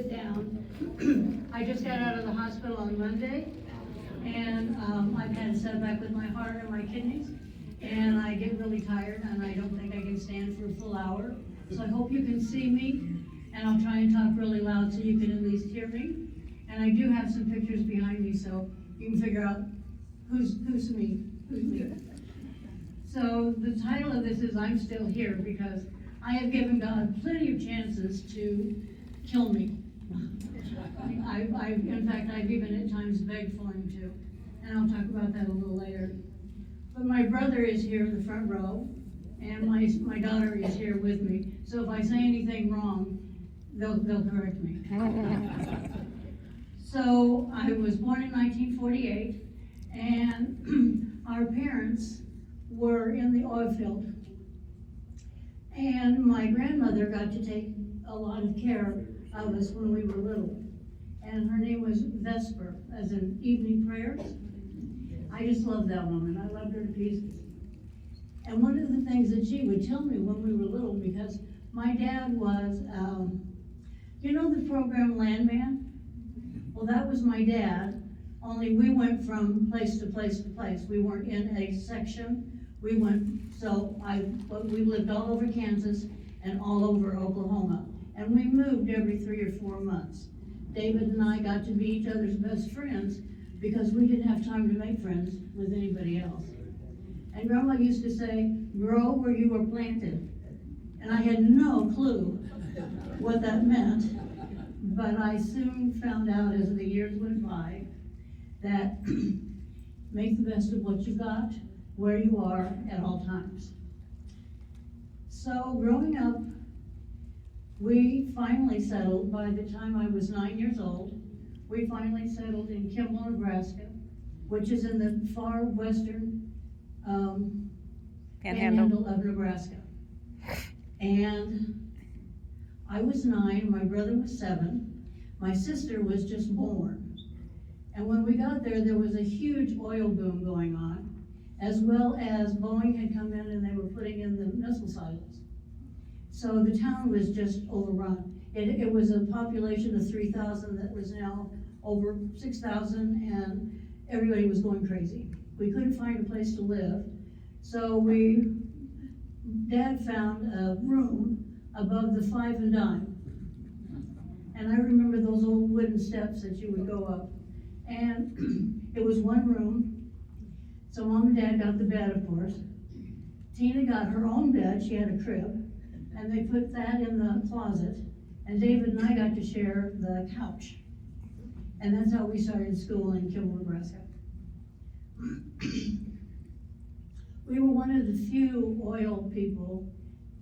sit down. I just got out of the hospital on Monday, and I've had a setback with my heart and my kidneys, and I get really tired, and I don't think I can stand for a full hour. So I hope you can see me, and I'll try and talk really loud so you can at least hear me. And I do have some pictures behind me, so you can figure out who's me. So the title of this is I'm Still Here, because I have given God plenty of chances to kill me. In fact, I've even at times begged for him to, and I'll talk about that a little later. But my brother is here in the front row, and my daughter is here with me. So if I say anything wrong, they'll correct me. So I was born in 1948, and our parents were in the oil field. And my grandmother got to take a lot of care of us when we were little. And her name was Vesper, as in evening prayers. I just loved that woman. I loved her to pieces. And one of the things that she would tell me when we were little, because my dad was, you know the program Landman? Well, that was my dad, only we went from place to place to place. We weren't in a section. We lived all over Kansas and all over Oklahoma. And we moved every 3 or 4 months. David and I got to be each other's best friends because we didn't have time to make friends with anybody else. And Grandma used to say, grow where you were planted. And I had no clue what that meant, but I soon found out as the years went by that make the best of what you got, where you are at all times. So growing up, we finally settled, by the time I was 9 years old, we finally settled in Kimball, Nebraska, which is in the far western panhandle of Nebraska. And I was 9, my brother was 7, my sister was just born. And when we got there, there was a huge oil boom going on, as well as Boeing had come in and they were putting in the missile silos. So the town was just overrun. It was a population of 3,000 that was now over 6,000, and everybody was going crazy. We couldn't find a place to live, so Dad found a room above the Five and Dime. And I remember those old wooden steps that you would go up. And it was one room, so Mom and Dad got the bed, of course. Tina got her own bed, she had a crib, and they put that in the closet, and David and I got to share the couch. And that's how we started school in Kimball, Nebraska. We were one of the few oil people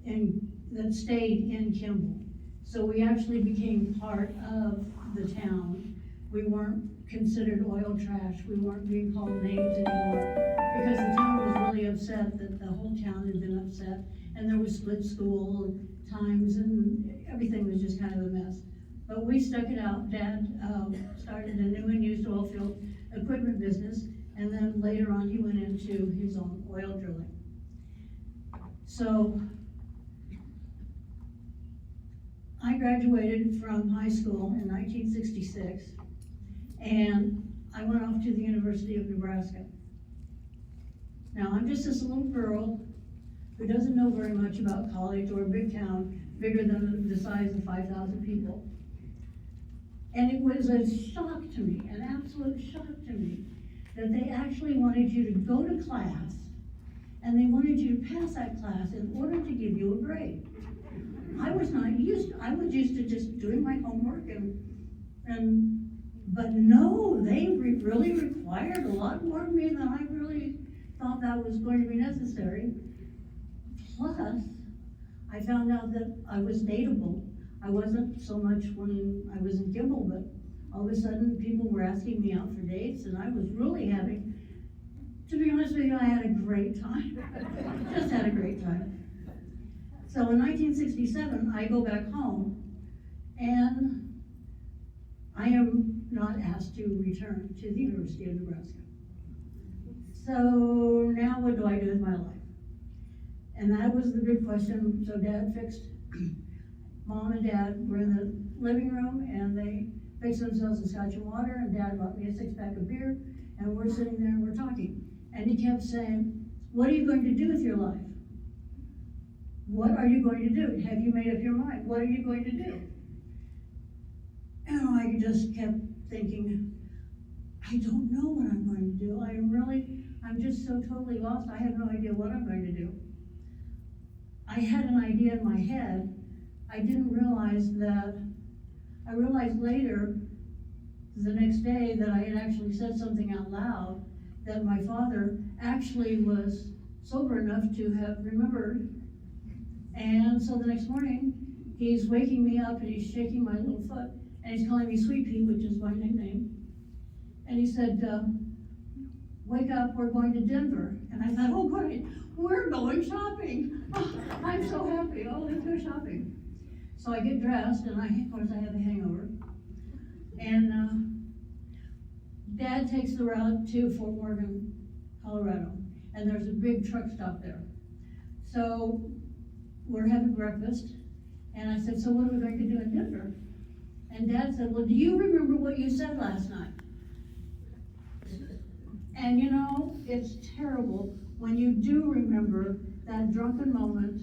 that stayed in Kimball. So we actually became part of the town. We weren't considered oil trash. We weren't being called names anymore, because the town was really upset that the whole town had been upset, and there was split school times, and everything was just kind of a mess. But we stuck it out. Dad started a new and used oil field equipment business, and then later on he went into his own oil drilling. So I graduated from high school in 1966, and I went off to the University of Nebraska. Now, I'm just this little girl who doesn't know very much about college or a big town bigger than the size of 5,000 people. And it was a shock to me, an absolute shock to me, that they actually wanted you to go to class, and they wanted you to pass that class in order to give you a grade. I was used to just doing my homework but no, they really required a lot more of me than I really thought that was going to be necessary. Plus, I found out that I was dateable. I wasn't so much when I was in Kimball, but all of a sudden people were asking me out for dates, and I was really having, to be honest with you, I had a great time. Just had a great time. So in 1967, I go back home, and I am not asked to return to the University of Nebraska. So now what do I do with my life? And that was the big question. So Dad fixed Mom and Dad were in the living room and they fixed themselves a scotch and water, and Dad bought me a 6-pack of beer, and we're sitting there and we're talking. And he kept saying, what are you going to do with your life? What are you going to do? Have you made up your mind? What are you going to do? And I just kept thinking, I don't know what I'm going to do. I'm just so totally lost. I have no idea what I'm going to do. I had an idea in my head. I didn't realize that, I realized later, the next day, that I had actually said something out loud that my father actually was sober enough to have remembered. And so the next morning, he's waking me up and he's shaking my little foot and he's calling me Sweet Pea, which is my nickname. And he said, wake up, we're going to Denver. And I thought, oh great, we're going shopping. Oh, I'm so happy, oh, let's go shopping. So I get dressed and of course I have a hangover. And Dad takes the route to Fort Morgan, Colorado. And there's a big truck stop there. So we're having breakfast. And I said, so what are we going to do in Denver? And Dad said, well, do you remember what you said last night? And you know, it's terrible when you do remember that drunken moment.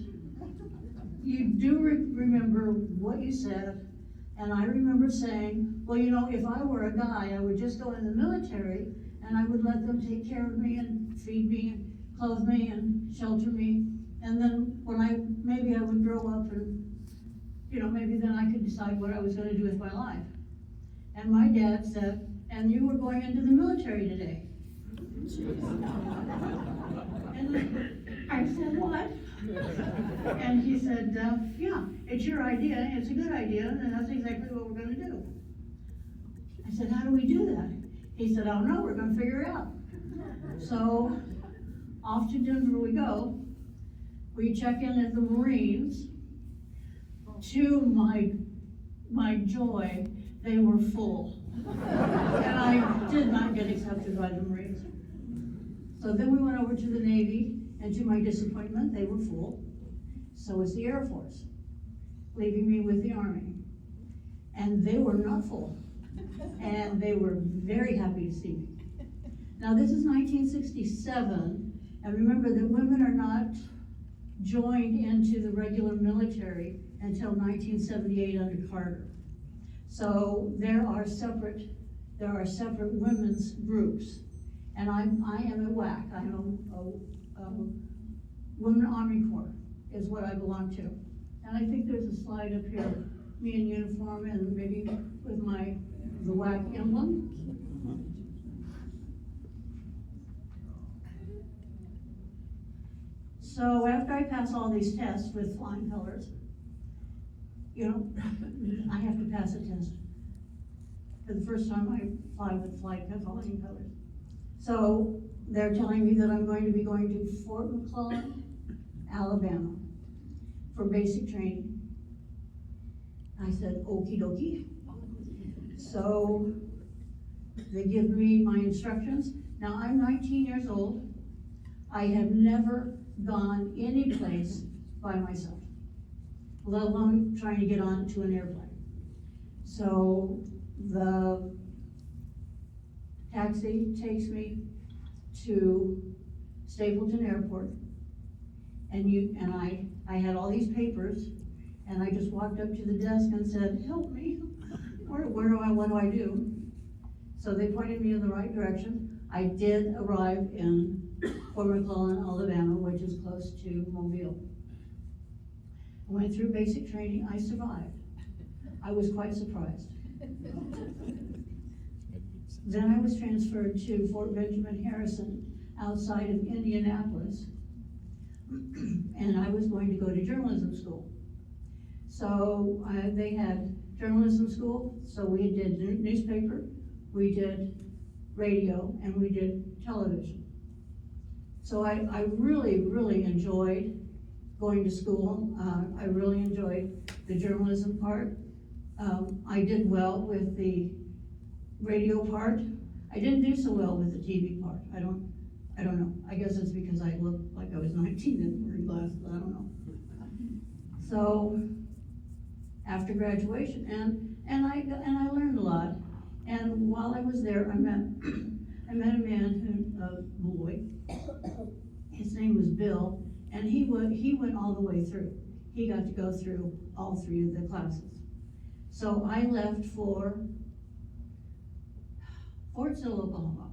You do remember what you said. And I remember saying, well, you know, if I were a guy, I would just go in the military and I would let them take care of me and feed me and clothe me and shelter me. And then when maybe I would grow up and, you know, maybe then I could decide what I was going to do with my life. And my dad said, and you were going into the military today. And I said, what? And he said, yeah, it's your idea, it's a good idea, and that's exactly what we're going to do. I said, how do we do that? He said, I don't know, we're going to figure it out. So off to Denver we go. We check in at the Marines. To my joy, they were full. And I did not get accepted by the Marines. So then we went over to the Navy, and to my disappointment, they were full. So was the Air Force, leaving me with the Army. And they were not full. And they were very happy to see me. Now this is 1967, and remember that women are not joined into the regular military until 1978 under Carter. So there are separate women's groups. And I am a WAC, I am a Women Army Corps is what I belong to. And I think there's a slide up here, me in uniform and maybe with the WAC emblem. So after I pass all these tests with flying colors, you know, I have to pass a test. For the first time I fly with flying colors. So they're telling me that I'm going to be going to Fort McClellan, Alabama for basic training. I said, okie dokie. So they give me my instructions. Now I'm 19 years old. I have never gone any place by myself, let alone trying to get onto an airplane. So the taxi takes me to Stapleton Airport, and I had all these papers, and I just walked up to the desk and said, help me, what do I do? So they pointed me in the right direction. I did arrive in Fort McClellan, Alabama, which is close to Mobile. I went through basic training, I survived. I was quite surprised. Then I was transferred to Fort Benjamin Harrison outside of Indianapolis, and I was going to go to journalism school. So they had journalism school, so we did newspaper, we did radio, and we did television. So I really, really enjoyed going to school. I really enjoyed the journalism part. I did well with the radio part. I didn't do so well with the TV part. I don't know. I guess it's because I looked like I was 19 and wearing glasses. I don't know. So after graduation, and I learned a lot. And while I was there, I met a man a boy. His name was Bill, and he went all the way through. He got to go through all 3 of the classes. So I left for Fort Sill, Oklahoma.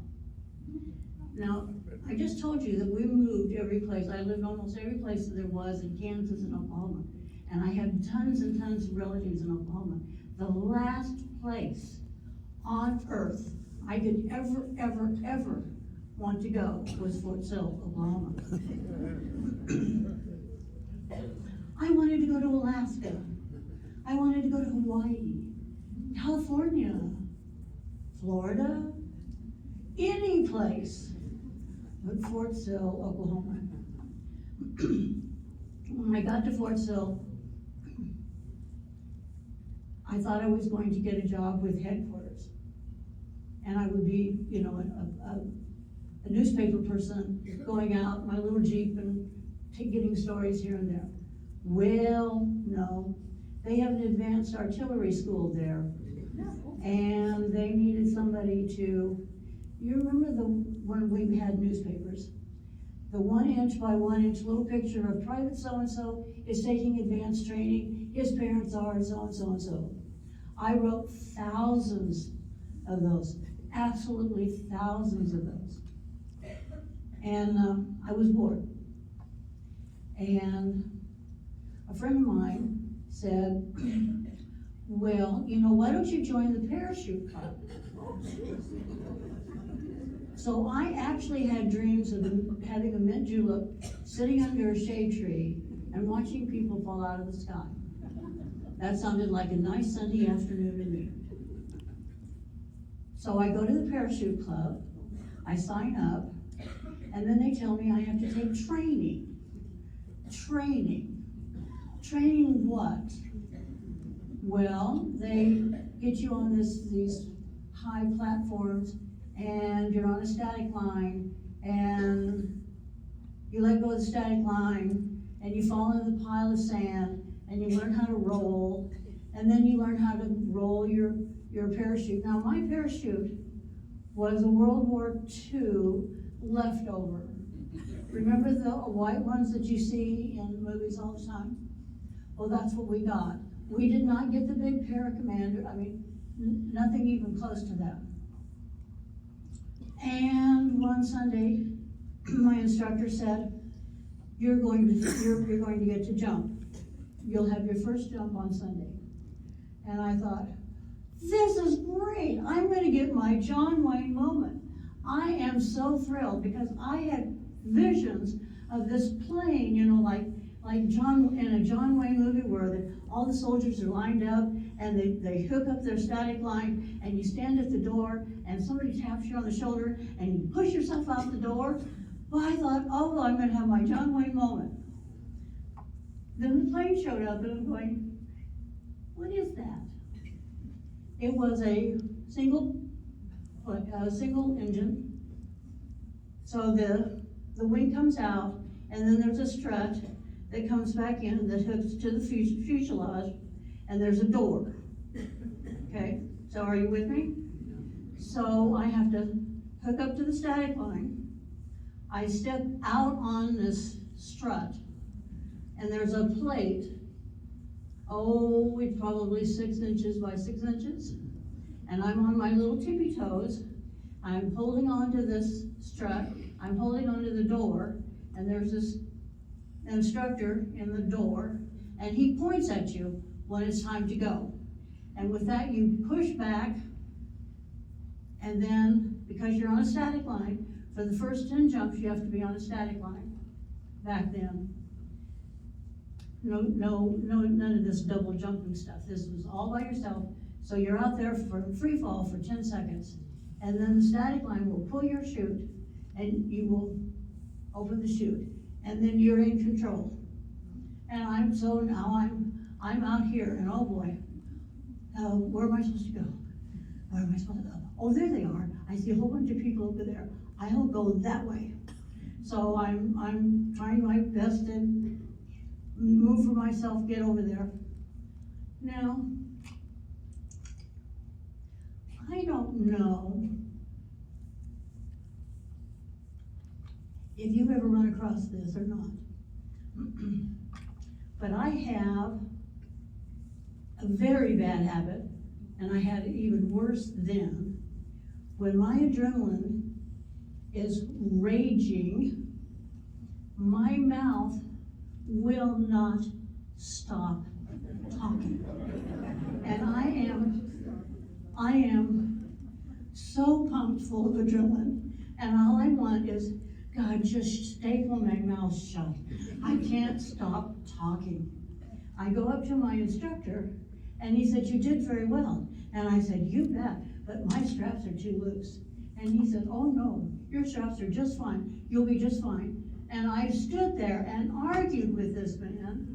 Now, I just told you that we moved every place. I lived almost every place that there was in Kansas and Oklahoma. And I had tons and tons of relatives in Oklahoma. The last place on earth I could ever want to go was Fort Sill, Oklahoma. I wanted to go to Alaska. I wanted to go to Hawaii, California, Florida, any place but Fort Sill, Oklahoma. When I got to Fort Sill, I thought I was going to get a job with headquarters. And I would be, you know, a newspaper person going out in my little Jeep and getting stories here and there. Well, no. They have an advanced artillery school there. And they needed somebody to, you remember when we had newspapers? The 1-inch by 1-inch little picture of Private so-and-so is taking advanced training, his parents are so-and-so and so. I wrote thousands of those, absolutely thousands of those. And I was bored. And a friend of mine said, well, you know, why don't you join the parachute club? So I actually had dreams of having a mint julep sitting under a shade tree and watching people fall out of the sky. That sounded like a nice Sunday afternoon to me. So I go to the parachute club, I sign up, and then they tell me I have to take training. Training what? Well, they get you on these high platforms, and you're on a static line, and you let go of the static line, and you fall into the pile of sand, and you learn how to roll, and then you learn how to roll your parachute. Now, my parachute was a World War II leftover. Remember the white ones that you see in movies all the time? Well, that's what we got. We did not get the big Paracommander, I mean, nothing even close to that. And one Sunday, my instructor said, you're going to get to jump. You'll have your first jump on Sunday. And I thought, this is great. I'm going to get my John Wayne moment. I am so thrilled because I had visions of this plane, you know, like John in a John Wayne movie where all the soldiers are lined up and they hook up their static line and you stand at the door and somebody taps you on the shoulder and you push yourself out the door. Well, I thought, oh, well, I'm going to have my John Wayne moment. Then the plane showed up and I'm going, what is that? It was a single engine. So the wing comes out and then there's a strut that comes back in that hooks to the fuselage, and there's a door. Okay, so are you with me? So I have to hook up to the static line. I step out on this strut, and there's a plate. Oh, it's probably 6 inches by 6 inches. And I'm on my little tippy toes. I'm holding on to this strut. I'm holding onto the door, and there's this instructor in the door, and he points at you when it's time to go. And with that, you push back, and then, because you're on a static line, for the first 10 jumps, you have to be on a static line. Back then, none of this double jumping stuff. This was all by yourself. So you're out there for free fall for 10 seconds, and then the static line will pull your chute, and you will open the chute, and then you're in control. And I'm out here, and oh boy, where am I supposed to go? Where am I supposed to go? Oh, there they are. I see a whole bunch of people over there. I'll go that way. So I'm trying my best to move for myself, get over there. Now, I don't know if you've ever run across this or not, but I have a very bad habit, and I had it even worse then. When my adrenaline is raging, my mouth will not stop talking. And I am so pumped full of adrenaline, and all I want is, God, just staple my mouth shut. I can't stop talking. I go up to my instructor, and he said, you did very well. And I said, you bet, but my straps are too loose. And he said, oh no, your straps are just fine. You'll be just fine. And I stood there and argued with this man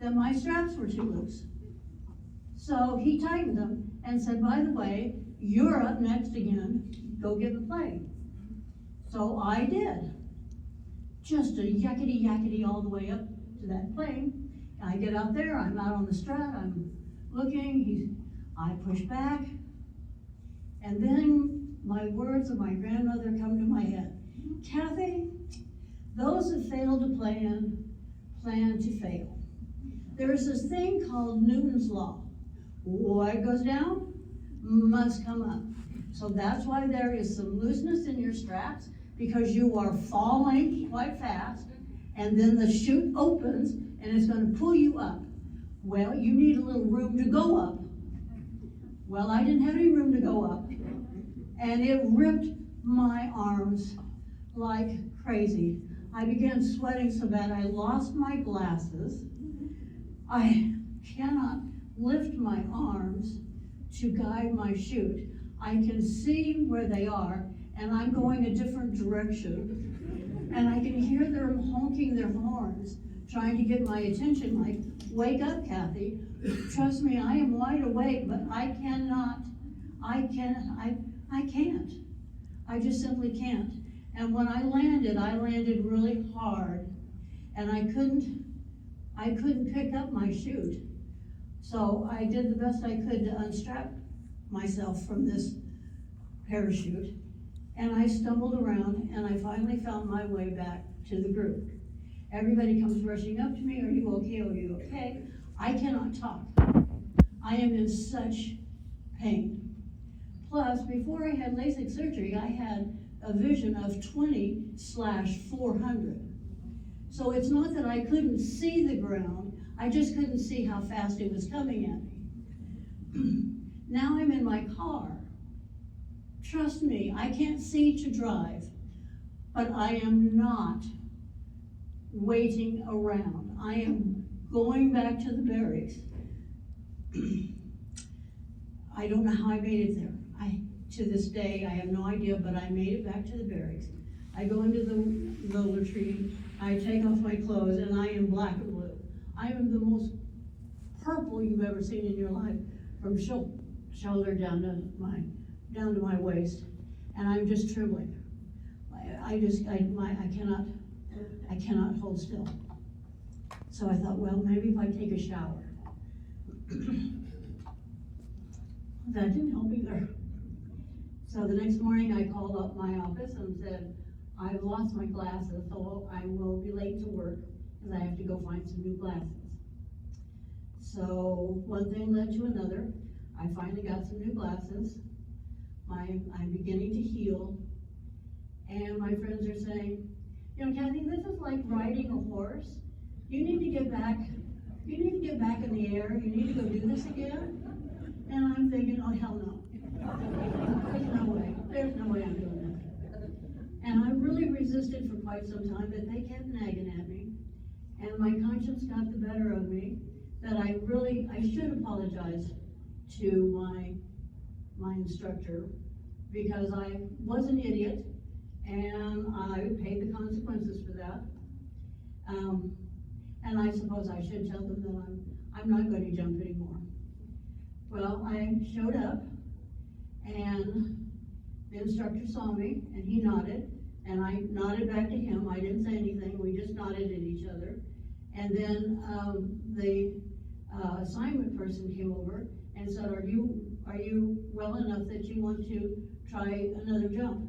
that my straps were too loose. So he tightened them and said, by the way, you're up next again. Go get the plane. So I did. Just a yakety all the way up to that plane. I get out there, I'm out on the strat, I'm looking, I push back, and then my words of my grandmother come to my head. Kathy, those that fail to plan to fail. There is this thing called Newton's Law. What goes down must come up. So that's why there is some looseness in your straps, because you are falling quite fast, and then the chute opens, and it's going to pull you up. Well, you need a little room to go up. Well, I didn't have any room to go up, and it ripped my arms like crazy. I began sweating so bad I lost my glasses. I cannot lift my arms to guide my chute. I can see where they are, and I'm going a different direction, and I can hear them honking their horns, trying to get my attention, like, wake up, Kathy. Trust me, I am wide awake, but I can't. I just simply can't. And when I landed really hard, and I couldn't pick up my chute. So I did the best I could to unstrap myself from this parachute, and I stumbled around, and I finally found my way back to the group. Everybody comes rushing up to me, are you okay, are you okay? I cannot talk. I am in such pain. Plus, before I had LASIK surgery, I had a vision of 20/400. So it's not that I couldn't see the ground, I just couldn't see how fast it was coming at me. Now I'm in my car. Trust me, I can't see to drive, but I am not waiting around. I am going back to the barracks. I don't know how I made it there. To this day, I have no idea, but I made it back to the barracks. I go into the latrine, I take off my clothes, and I am black and blue. I am the most purple you've ever seen in your life, from shoulder down to my waist, and I'm just trembling. I cannot hold still. So I thought, well, maybe if I take a shower. That didn't help either. So the next morning I called up my office and said, I've lost my glasses, so I will be late to work because I have to go find some new glasses. So one thing led to another. I finally got some new glasses. I'm beginning to heal. And my friends are saying, you know, Kathy, this is like riding a horse. You need to get back in the air. You need to go do this again. And I'm thinking, oh, hell no. There's no way I'm doing that. And I really resisted for quite some time, but they kept nagging at me. And my conscience got the better of me, that I should apologize to my instructor, because I was an idiot, and I paid the consequences for that. And I suppose I should tell them that I'm not going to jump anymore. Well, I showed up, and the instructor saw me, and he nodded, and I nodded back to him. I didn't say anything, we just nodded at each other. And then the assignment person came over and said, are you well enough that you want to try another jump?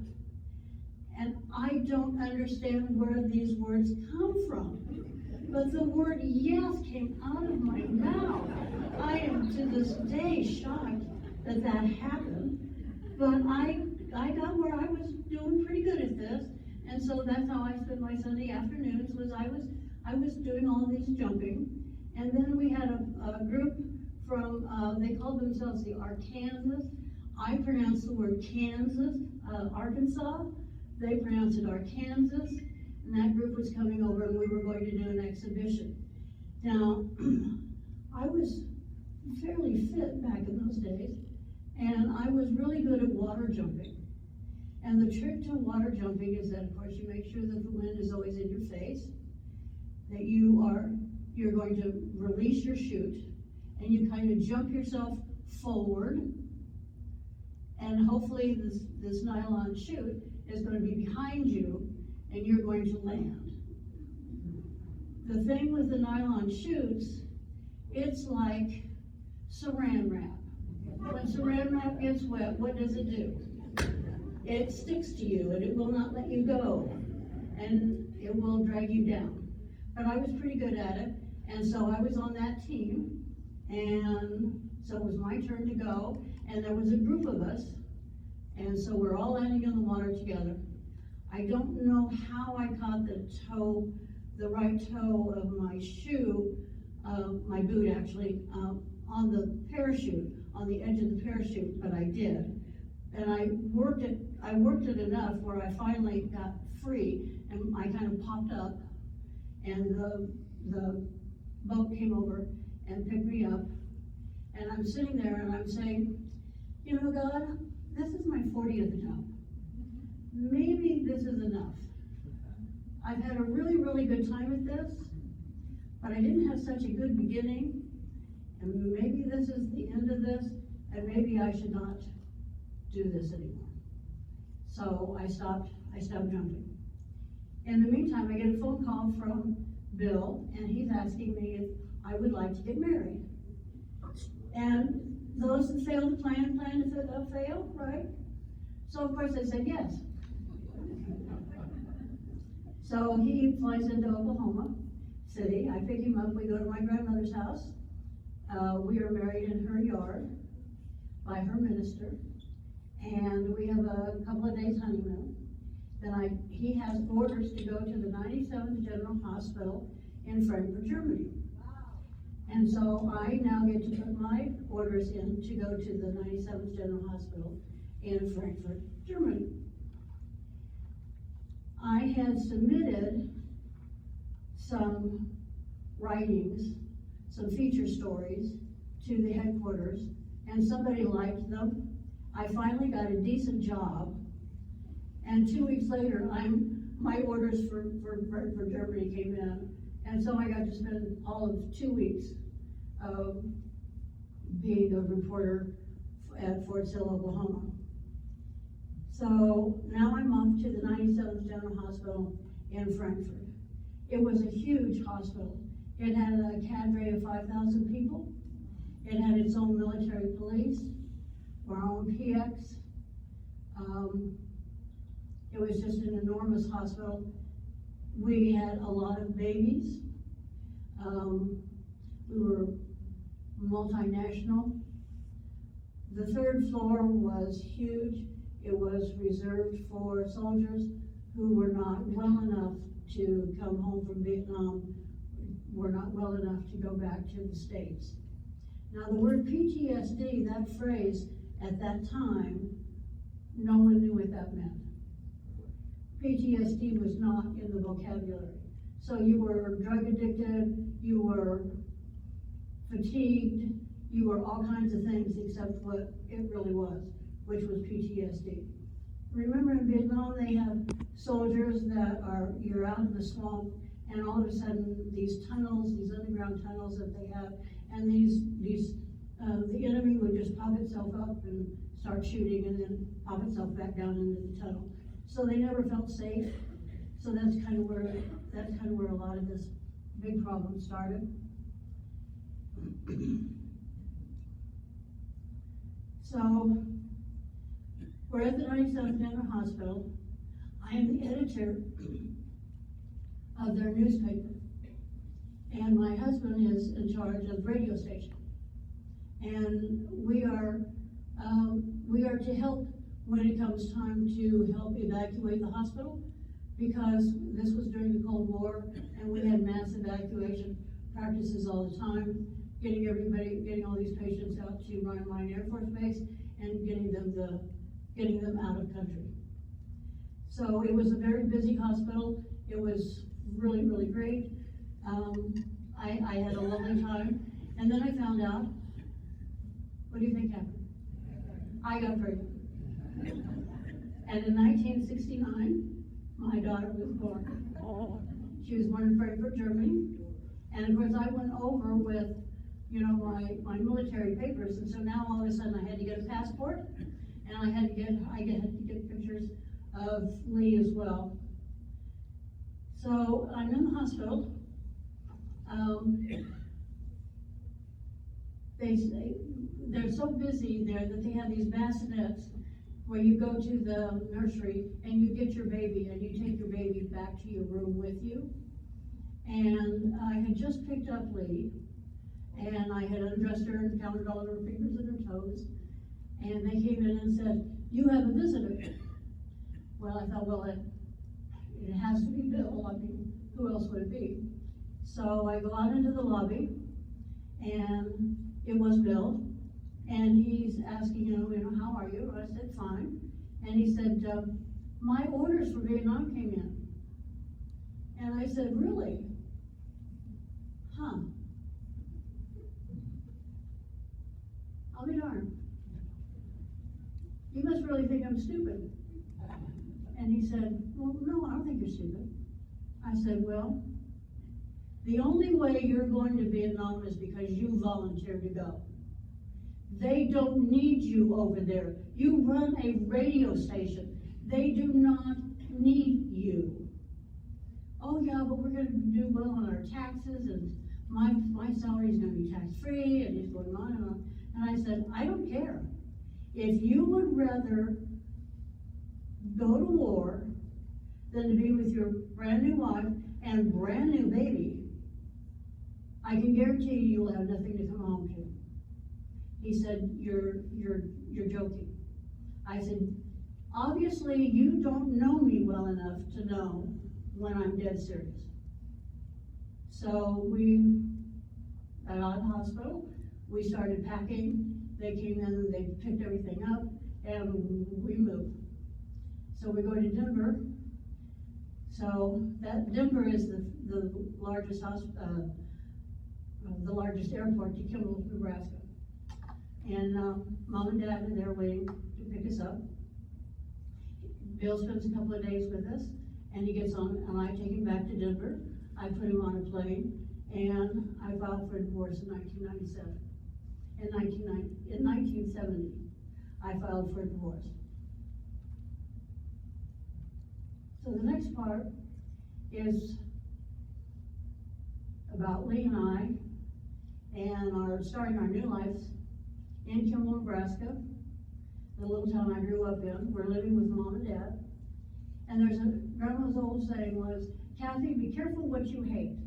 And I don't understand where these words come from, but the word yes came out of my mouth. I am to this day shocked that that happened, but I got where I was doing pretty good at this, and so that's how I spent my Sunday afternoons, was I was doing all these jumping. And then we had a group from, they called themselves the Arkansas. I pronounce the word Kansas, Arkansas. They pronounced it Arkansas. And that group was coming over and we were going to do an exhibition. Now, I was fairly fit back in those days, and I was really good at water jumping. And the trick to water jumping is that, of course, you make sure that the wind is always in your face, that you're going to release your chute, and you kind of jump yourself forward, and hopefully this nylon chute is going to be behind you, and you're going to land. The thing with the nylon chutes, it's like saran wrap. When saran wrap gets wet, what does it do? It sticks to you, and it will not let you go, and it will drag you down. But I was pretty good at it, and so I was on that team, and so it was my turn to go, and there was a group of us, and so we're all landing in the water together. I don't know how I caught the right toe of my shoe, my boot actually, on the parachute, on the edge of the parachute, but I did. And I worked it enough where I finally got free, and I kind of popped up, and the boat came over and picked me up, and I'm sitting there and I'm saying, you know, God, this is my 40th jump. Maybe this is enough. I've had a really, really good time at this, but I didn't have such a good beginning, and maybe this is the end of this, and maybe I should not do this anymore. So I stopped jumping. In the meantime, I get a phone call from Bill, and he's asking me if I would like to get married. And those that fail to plan to fail, right? So of course I said yes. So he flies into Oklahoma City. I pick him up. We go to my grandmother's house. We are married in her yard by her minister, and we have a couple of days honeymoon. Then he has orders to go to the 97th General Hospital in Frankfurt, Germany. And so I now get to put my orders in to go to the 97th General Hospital in Frankfurt, Germany. I had submitted some writings, some feature stories to the headquarters, and somebody liked them. I finally got a decent job, and 2 weeks later, my orders for Germany came in, and so I got to spend all of 2 weeks being a reporter at Fort Sill, Oklahoma. So now I'm off to the 97th General Hospital in Frankfurt. It was a huge hospital. It had a cadre of 5,000 people. It had its own military police, our own PX. It was just an enormous hospital. We had a lot of babies. We were multinational. The third floor was huge. It was reserved for soldiers who were not well enough to come home from Vietnam, were not well enough to go back to the States. Now the word PTSD, that phrase at that time, no one knew what that meant. PTSD was not in the vocabulary. So you were drug addicted, you were fatigued, you were all kinds of things except what it really was, which was PTSD. Remember in Vietnam, they have soldiers that you're out in the swamp, and all of a sudden these tunnels, these underground tunnels that they have, and the enemy would just pop itself up and start shooting and then pop itself back down into the tunnel. So they never felt safe. So that's kind of where a lot of this big problem started. So, we're at the 97th General Hospital. I am the editor of their newspaper. And my husband is in charge of the radio station. And we are to help when it comes time to help evacuate the hospital, because this was during the Cold War, and we had mass evacuation practices all the time, getting all these patients out to Ryan Air Force Base and getting them out of country. So it was a very busy hospital. It was really, really great. I had a lovely time, and then I found out, what do you think happened? I got pregnant. And in 1969, my daughter was born. She was born in Frankfurt, Germany. And of course I went over with, my military papers, and so now all of a sudden I had to get a passport, and I had to get pictures of Lee as well. So I'm in the hospital. They're so busy there that they have these bassinets where you go to the nursery and you get your baby and you take your baby back to your room with you. And I had just picked up Lee, and I had undressed her and counted all of her fingers and her toes. And they came in and said, "You have a visitor." Well, I thought, well, it has to be Bill. I mean, who else would it be? So I go out into the lobby, and it was Bill. And he's asking, how are you? I said, fine. And he said, my orders for Vietnam came in. And I said, really? Huh. I'll be darned. You must really think I'm stupid. And he said, well, no, I don't think you're stupid. I said, well, the only way you're going to Vietnam is because you volunteered to go. They don't need you over there. You run a radio station. They do not need you. Oh yeah, but we're going to do well on our taxes, and my salary is going to be tax-free, and he's going on and on. And I said, I don't care. If you would rather go to war than to be with your brand new wife and brand new baby, I can guarantee you will have nothing to come home to. He said, you're joking. I said, obviously you don't know me well enough to know when I'm dead serious. So we got out of the hospital, we started packing, they came in and they picked everything up, and we moved. So we go to Denver. So that Denver is the largest airport to Kimball, Nebraska. And Mom and Dad are there waiting to pick us up. Bill spends a couple of days with us, and he gets on, and I take him back to Denver. I put him on a plane, and I filed for divorce in 1997. In 1970, I filed for divorce. So the next part is about Lee and I, and starting our new lives in Kimball, Nebraska, the little town I grew up in. We're living with Mom and Dad. And Grandma's old saying was, Kathy, be careful what you hate.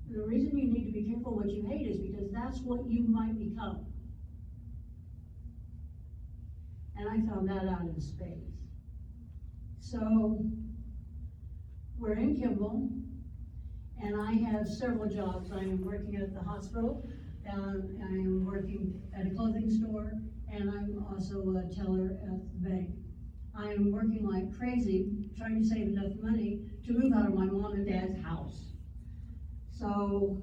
The reason you need to be careful what you hate is because that's what you might become. And I found that out in spades. So we're in Kimball, and I have several jobs. I am working at the hospital, and I am working at a clothing store, and I'm also a teller at the bank. I am working like crazy, trying to save enough money to move out of my mom and dad's house. So,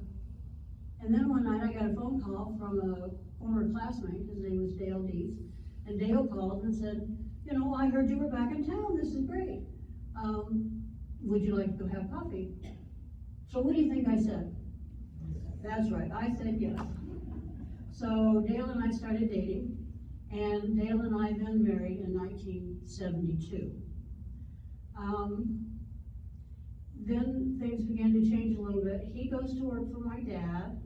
and then one night I got a phone call from a former classmate. His name was Dale Dees, and Dale called and said, I heard you were back in town. This is great. Would you like to go have coffee? So what do you think I said? That's right, I said yes. So Dale and I started dating, and Dale and I then married in 1972. Then things began to change a little bit. He goes to work for my dad,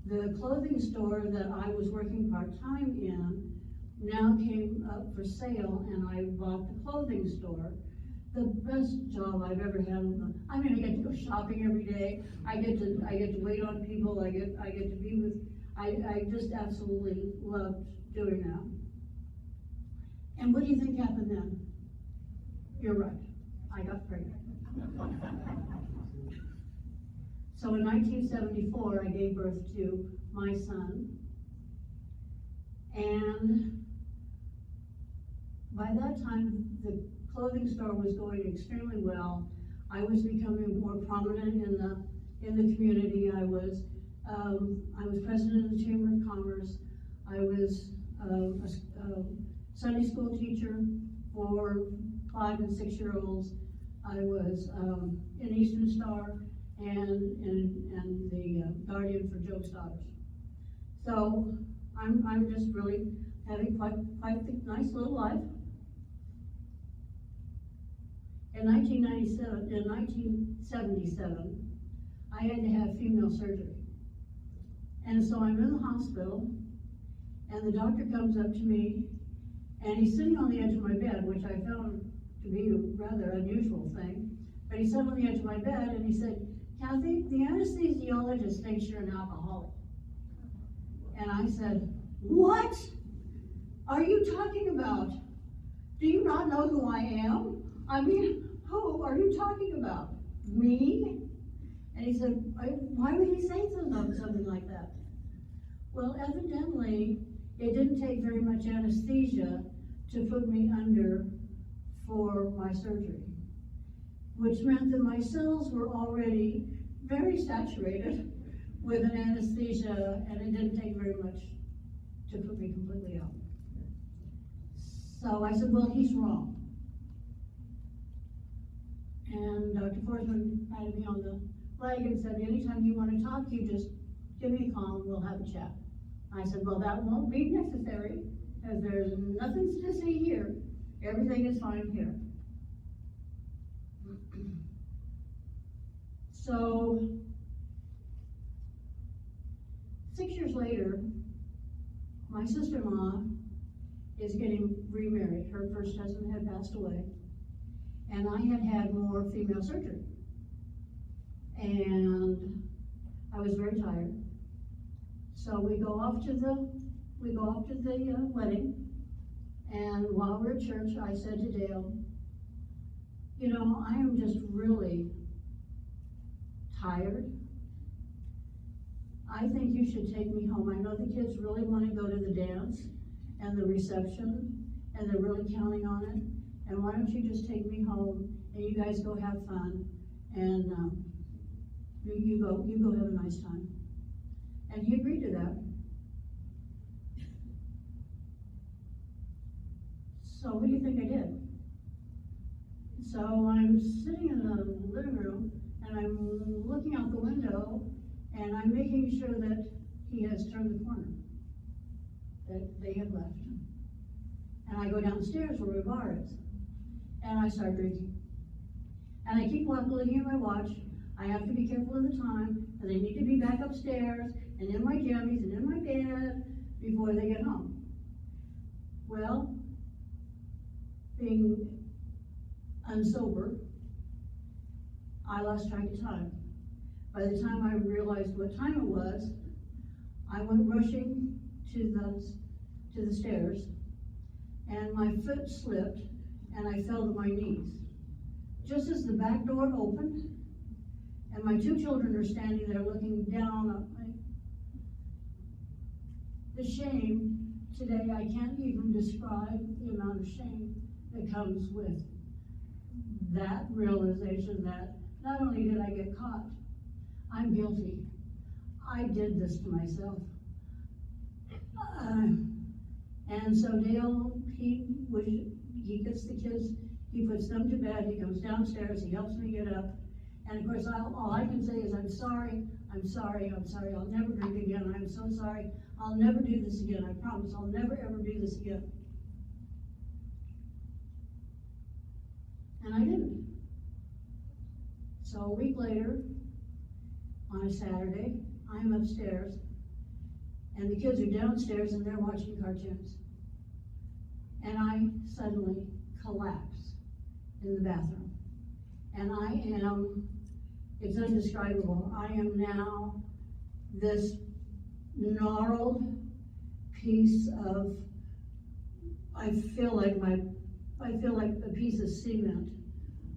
The clothing store that I was working part-time in now came up for sale, and I bought the clothing store. The best job I've ever had. I mean, I get to go shopping every day. I get to wait on people. I get to be with. I just absolutely loved doing that. And what do you think happened then? You're right. I got pregnant. So in 1974, I gave birth to my son. And by that time, the clothing store was going extremely well. I was becoming more prominent in the community. I was president of the Chamber of Commerce. I was a Sunday school teacher for 5 and 6 year olds. I was in Eastern Star and the guardian for Job's Daughters. So I'm just really having quite the nice little life. In 1977, I had to have female surgery. And so I'm in the hospital, and the doctor comes up to me, and he's sitting on the edge of my bed, which I found to be a rather unusual thing. But he sat on the edge of my bed, and he said, "Kathy, the anesthesiologist thinks you're an alcoholic." And I said, "What are you talking about? Do you not know who I am? I mean, who are you talking about? Me?" And he said, "Why would he say something like that?" Well, evidently, it didn't take very much anesthesia to put me under for my surgery, which meant that my cells were already very saturated with an anesthesia, and it didn't take very much to put me completely out. So I said, "Well, he's wrong." And Dr. Forsman patted me on the leg and said, "Anytime you want to talk, you just give me a call and we'll have a chat." I said, "Well, that won't be necessary, as there's nothing to see here. Everything is fine here." So 6 years later, my sister-in-law is getting remarried. Her first husband had passed away, and I had had more female surgery. And I was very tired. So we go off to the wedding, and while we're at church, I said to Dale, "You know, I am just really tired. I think you should take me home. I know the kids really want to go to the dance and the reception, and they're really counting on it. And why don't you just take me home and you guys go have fun, and you go have a nice time." And he agreed to that. So what do you think I did? So I'm sitting in the living room, and I'm looking out the window, and I'm making sure that he has turned the corner, that they have left. And I go downstairs where my bar is, and I start drinking. And I keep looking at my watch. I have to be careful of the time, and they need to be back upstairs, and in my jammies, and in my bed, before they get home. Well, being unsober, I lost track of time. By the time I realized what time it was, I went rushing to the stairs, and my foot slipped, and I fell to my knees. Just as the back door opened, and my 2 children are standing there looking down at me. The shame today, I can't even describe the amount of shame that comes with that realization that not only did I get caught, I'm guilty. I did this to myself. And so Dale, he gets the kids, he puts them to bed, he comes downstairs, he helps me get up. And of course, all I can say is, I'm sorry, I'll never drink again, I'm so sorry, I'll never do this again, I promise, I'll never ever do this again. And I didn't. So a week later, on a Saturday, I'm upstairs and the kids are downstairs and they're watching cartoons. And I suddenly collapse in the bathroom. And it's indescribable. I am now this gnarled piece of, I feel like a piece of cement.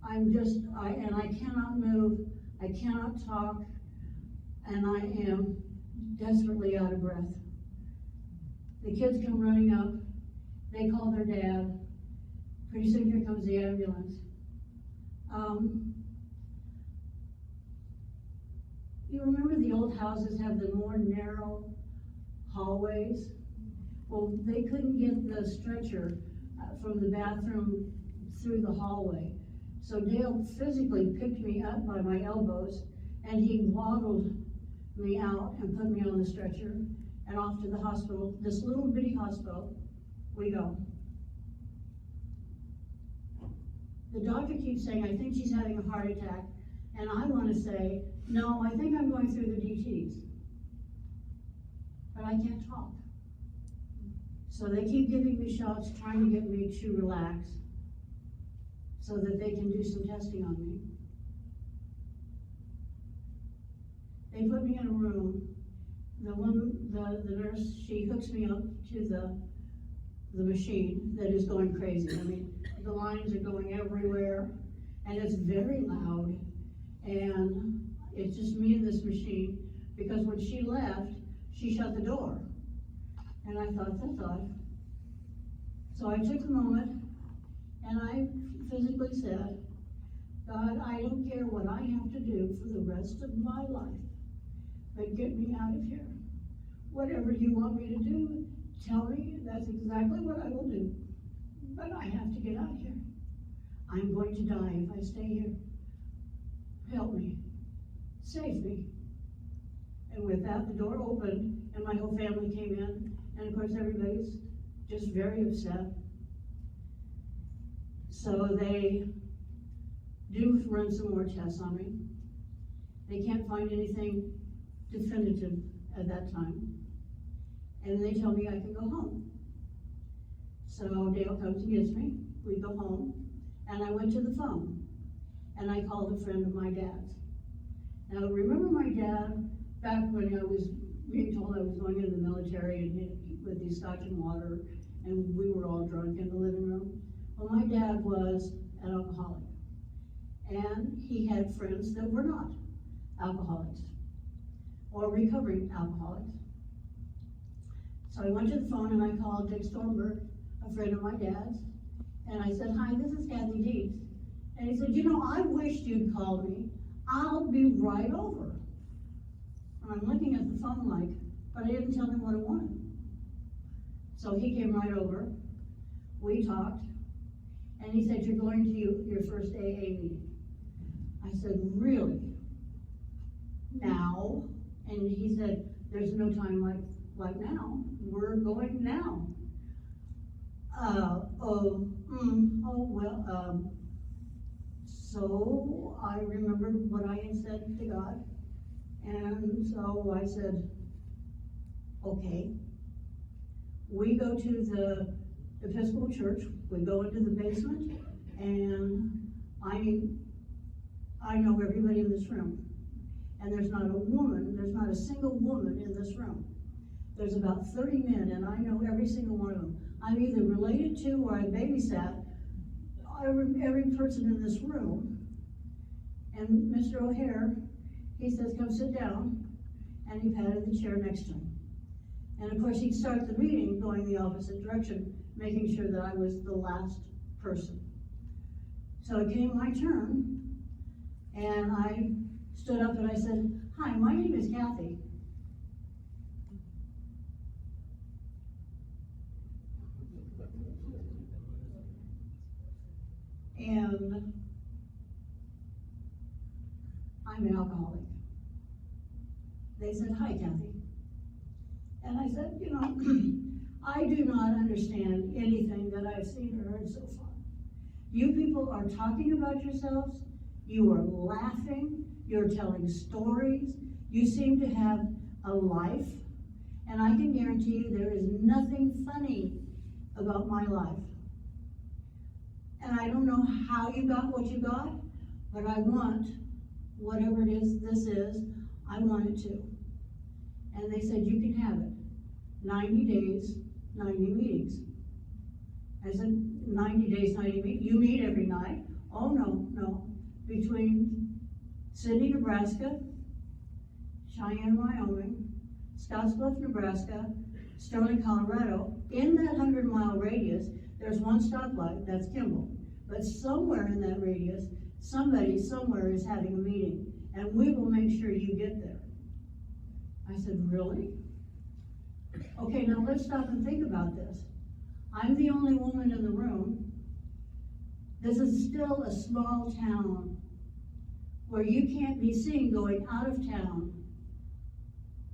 And I cannot move, I cannot talk, and I am desperately out of breath. The kids come running up, they call their dad. Pretty soon here comes the ambulance. You remember the old houses have the more narrow hallways? Well, they couldn't get the stretcher from the bathroom through the hallway. So Dale physically picked me up by my elbows and he waddled me out and put me on the stretcher and off to the hospital, this little bitty hospital, we go. The doctor keeps saying, I think she's having a heart attack. And I want to say, no, I think I'm going through the DTs. But I can't talk. So they keep giving me shots, trying to get me to relax so that they can do some testing on me. They put me in a room. The nurse, she hooks me up to the machine that is going crazy. I mean, the lines are going everywhere, and it's very loud, and it's just me and this machine, because when she left, she shut the door. And I thought, that's odd. So I took a moment, and I physically said, God, I don't care what I have to do for the rest of my life, but get me out of here. Whatever you want me to do, tell me, that's exactly what I will do. But I have to get out of here. I'm going to die if I stay here. Help me. Save me. And with that, the door opened, and my whole family came in, and of course everybody's just very upset. So they do run some more tests on me. They can't find anything definitive at that time. And they tell me I can go home. So Dale comes and gets me, we go home, and I went to the phone, and I called a friend of my dad's. Now remember my dad, back when I was being told I was going into the military and with these scotch and water, and we were all drunk in the living room? Well, my dad was an alcoholic, and he had friends that were not alcoholics, or recovering alcoholics. So I went to the phone and I called Dick Stormberg, a friend of my dad's, and I said, hi, this is Kathy Deeds. And he said, you know, I wished you'd called me. I'll be right over. And I'm looking at the phone like, but I didn't tell him what I wanted. So he came right over, we talked, and he said, you're going to your first AA meeting. I said, really? Now? And he said, there's no time like now. We're going now. So I remembered what I had said to God, and so I said, okay. We go to the Episcopal Church, we go into the basement, and I know everybody in this room. And there's not a single woman in this room. There's about 30 men, and I know every single one of them. I'm either related to or I babysat every person in this room. And Mr. O'Hare, he says, come sit down, and he patted the chair next to him. And of course, he'd start the meeting going the opposite direction, making sure that I was the last person. So it came my turn, and I stood up and I said, hi, my name is Kathy. And I'm an alcoholic. They said, hi, Kathy. And I said, you know, I do not understand anything that I've seen or heard so far. You people are talking about yourselves, you are laughing, you're telling stories, you seem to have a life, And I can guarantee you there is nothing funny about my life. And I don't know how you got what you got, but I want whatever it is this is, I want it too. And they said, you can have it. 90 days, 90 meetings. I said, 90 days, 90 meetings? You meet every night? Oh, no. Between Sidney, Nebraska, Cheyenne, Wyoming, Scottsbluff, Nebraska, Stony, Colorado, in that 100-mile radius, there's one stoplight, that's Kimball. But somewhere in that radius, somebody somewhere is having a meeting, and we will make sure you get there. I said, really? Okay, now let's stop and think about this. I'm the only woman in the room. This is still a small town where you can't be seen going out of town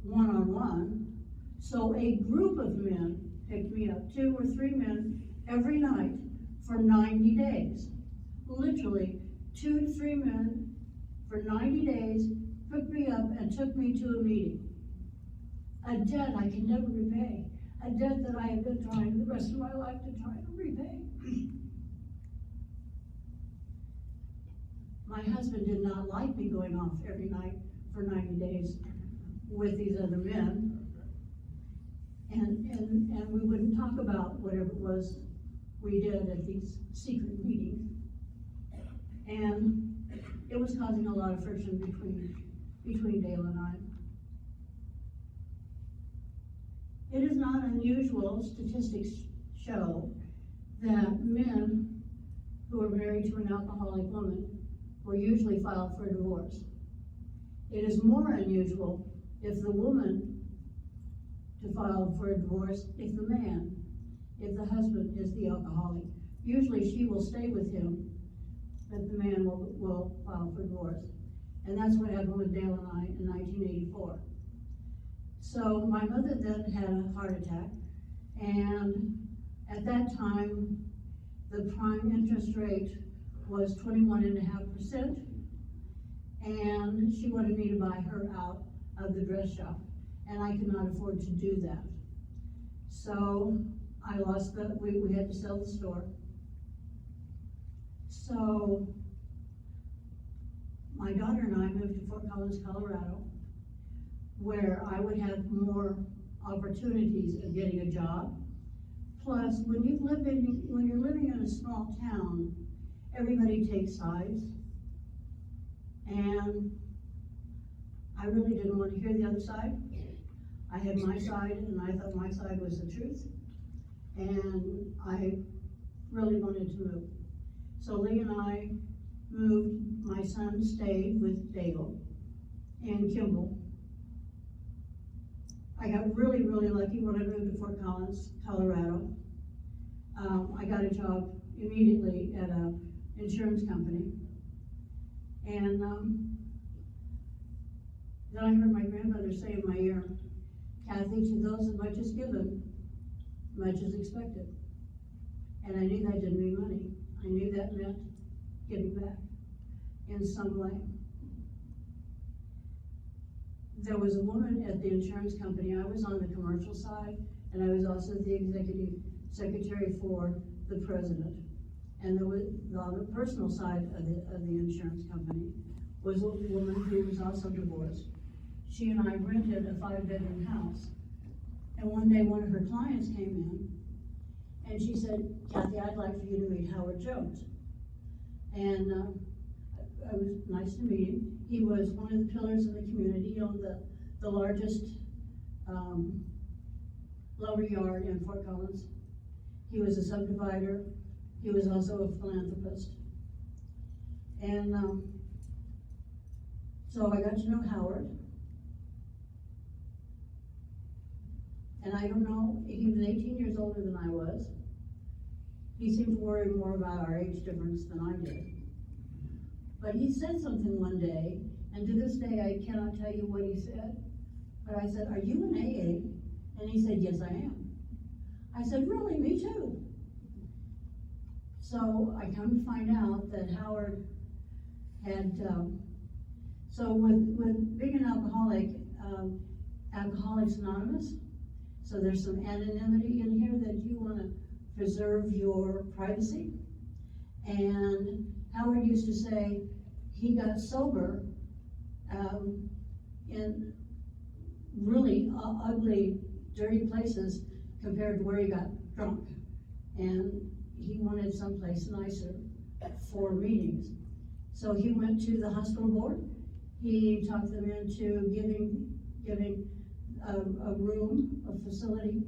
one-on-one. So a group of men picked me up, 2 or 3 men every night for 90 days. Literally, 2 to 3 men for 90 days picked me up and took me to a meeting. A debt I can never repay. A debt that I have been trying the rest of my life to try to repay. My husband did not like me going off every night for 90 days with these other men. And we wouldn't talk about whatever it was we did at these secret meetings. And it was causing a lot of friction between Dale and I. It is not unusual, statistics show, that men who are married to an alcoholic woman will usually file for a divorce. It is more unusual if the woman to file for a divorce if the husband is the alcoholic. Usually she will stay with him, but the man will file for divorce. And that's what happened with Dale and I in 1984. So my mother then had a heart attack, and at that time, the prime interest rate was 21.5%, and she wanted me to buy her out of the dress shop, and I could not afford to do that. So I lost we had to sell the store. So my daughter and I moved to Fort Collins, Colorado, where I would have more opportunities of getting a job. Plus, when you're living in a small town, everybody takes sides. And I really didn't want to hear the other side. I had my side, and I thought my side was the truth. And I really wanted to move. So Lee and I moved. My son stayed with Dale and Kimball. I got really, really lucky when I moved to Fort Collins, Colorado. I got a job immediately at an insurance company. And then I heard my grandmother say in my ear, Kathy, to those as much is given, much is expected. And I knew that didn't mean money. I knew that meant giving back in some way. There was a woman at the insurance company. I was on the commercial side, and I was also the executive secretary for the president. And there was, on the personal side of the insurance company was a woman who was also divorced. She and I rented a 5-bedroom house. And one day one of her clients came in, and she said, Kathy, I'd like for you to meet Howard Jones. And it was nice to meet him. He was one of the pillars of the community. He owned the largest lumber yard in Fort Collins. He was a subdivider. He was also a philanthropist. And so I got to know Howard. And I don't know, he was 18 years older than I was. He seemed to worry more about our age difference than I did. But he said something one day, and to this day I cannot tell you what he said, but I said, are you in AA? And he said, yes, I am. I said, really? Me too. So I come to find out that Howard had, so with being an alcoholic, Alcoholics Anonymous So there's some anonymity in here that you want to preserve your privacy. And Howard used to say he got sober in really ugly, dirty places compared to where he got drunk. And he wanted someplace nicer for meetings. So he went to the hospital board. He talked them into giving a room, a facility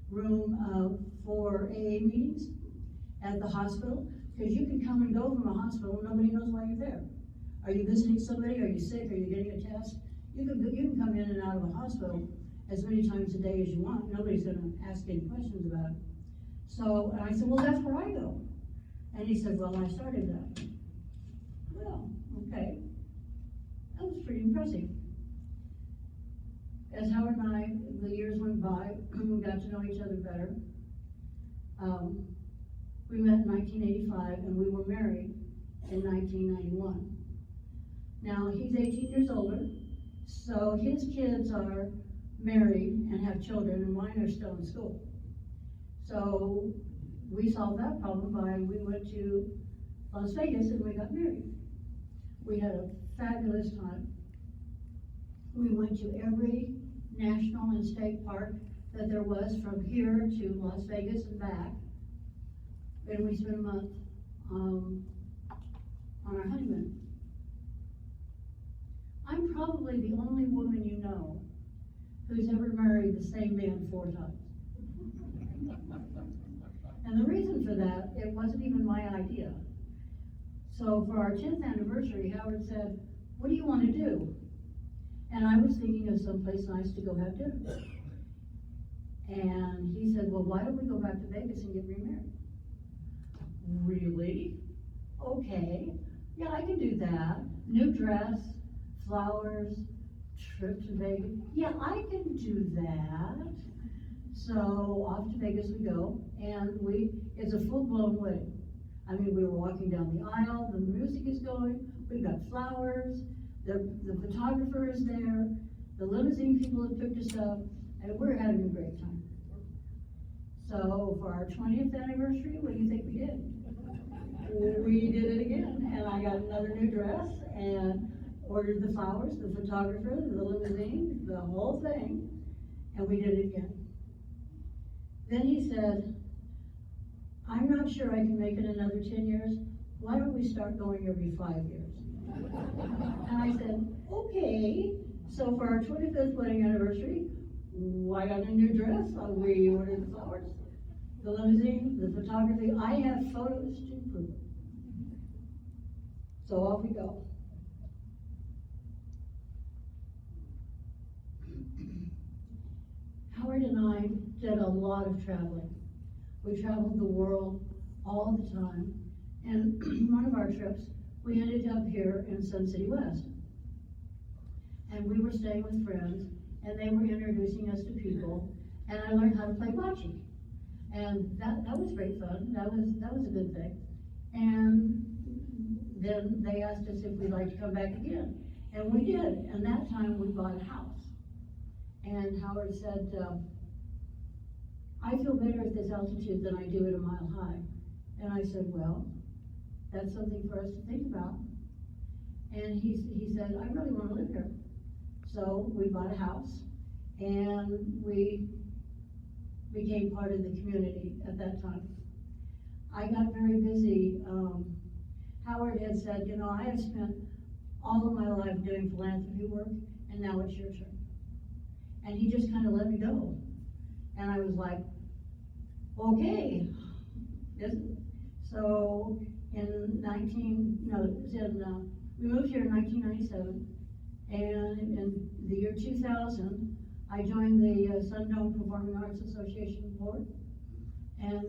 room for AA meetings at the hospital, because you can come and go from a hospital and nobody knows why you're there. Are you visiting somebody? Are you sick? Are you getting a test? You can come in and out of a hospital as many times a day as you want. Nobody's going to ask any questions about it. So and I said, well, that's where I go. And he said, well, I started that. Well, okay. That was pretty impressive. As Howard and I, the years went by, we got to know each other better. We met in 1985 and we were married in 1991. Now, he's 18 years older, so his kids are married and have children, and mine are still in school. So we solved that problem by, we went to Las Vegas and we got married. We had a fabulous time. We went to every national and state park that there was from here to Las Vegas and back. And we spent a month on our honeymoon. I'm probably the only woman you know who's ever married the same man 4 times. And the reason for that, it wasn't even my idea. So for our 10th anniversary, Howard said, what do you want to do? And I was thinking of someplace nice to go have dinner. And he said, well, why don't we go back to Vegas and get remarried? Really? Okay. Yeah, I can do that. New dress, flowers, trip to Vegas. Yeah, I can do that. So off to Vegas we go, and it's a full-blown wedding. I mean, we were walking down the aisle, the music is going, we've got flowers, the photographer is there, the limousine people have picked us up, and we're having a great time. So for our 20th anniversary, what do you think we did? We did it again, and I got another new dress, and ordered the flowers, the photographer, the limousine, the whole thing, and we did it again. Then he said, I'm not sure I can make it another 10 years. Why don't we start going every 5 years? And I said, okay. So for our 25th wedding anniversary, I got a new dress. We ordered the flowers, the limousine, the photography. I have photos to prove it. So off we go. Howard and I did a lot of traveling. We traveled the world all the time. And one of our trips, we ended up here in Sun City West. And we were staying with friends, and they were introducing us to people, and I learned how to play bocce. And that was great fun. That was a good thing. And then they asked us if we'd like to come back again. And we did. And that time we bought a house. And Howard said, I feel better at this altitude than I do at a mile high. And I said, well, that's something for us to think about. And he said, I really want to live here. So we bought a house, and we became part of the community at that time. I got very busy. Howard had said, you know, I have spent all of my life doing philanthropy work, and now it's your turn. And he just kind of let me go. And I was like, okay. So we moved here in 1997, and in the year 2000, I joined the Sundome Performing Arts Association board. And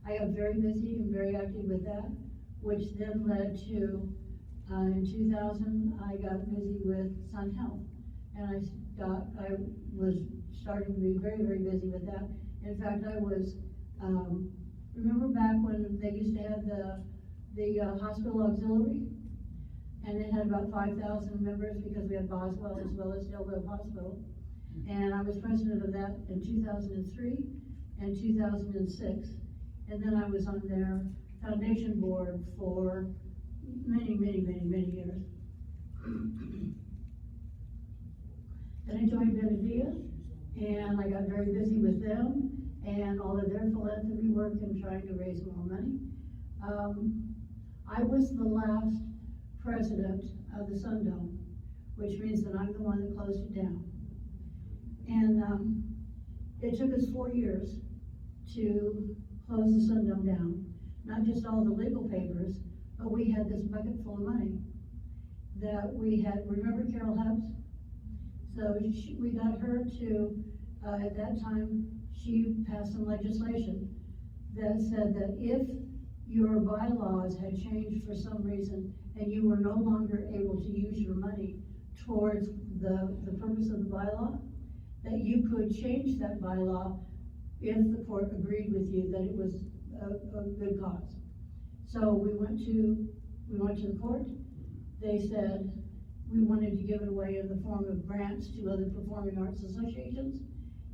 I got very busy and very active with that, which then led to, in 2000, I got busy with Sun Health. And I was starting to be very, very busy with that. In fact, I was, remember back when they used to have the hospital auxiliary? And it had about 5,000 members because we had Boswell as well as Del Webb Hospital. And I was president of that in 2003 and 2006. And then I was on their foundation board for many, many, many, many years. Then I joined Benedilla, and I got very busy with them and all of their philanthropy work and trying to raise more money. I was the last president of the Sundome, which means that I'm the one that closed it down. And it took us 4 years to close the Sundome down. Not just all the legal papers, but we had this bucket full of money that we had. Remember Carol Hubbs? So we got her to, at that time, she passed some legislation that said that if your bylaws had changed for some reason and you were no longer able to use your money towards the purpose of the bylaw, that you could change that bylaw if the court agreed with you that it was a good cause. So we went to the court. They said we wanted to give it away in the form of grants to other performing arts associations,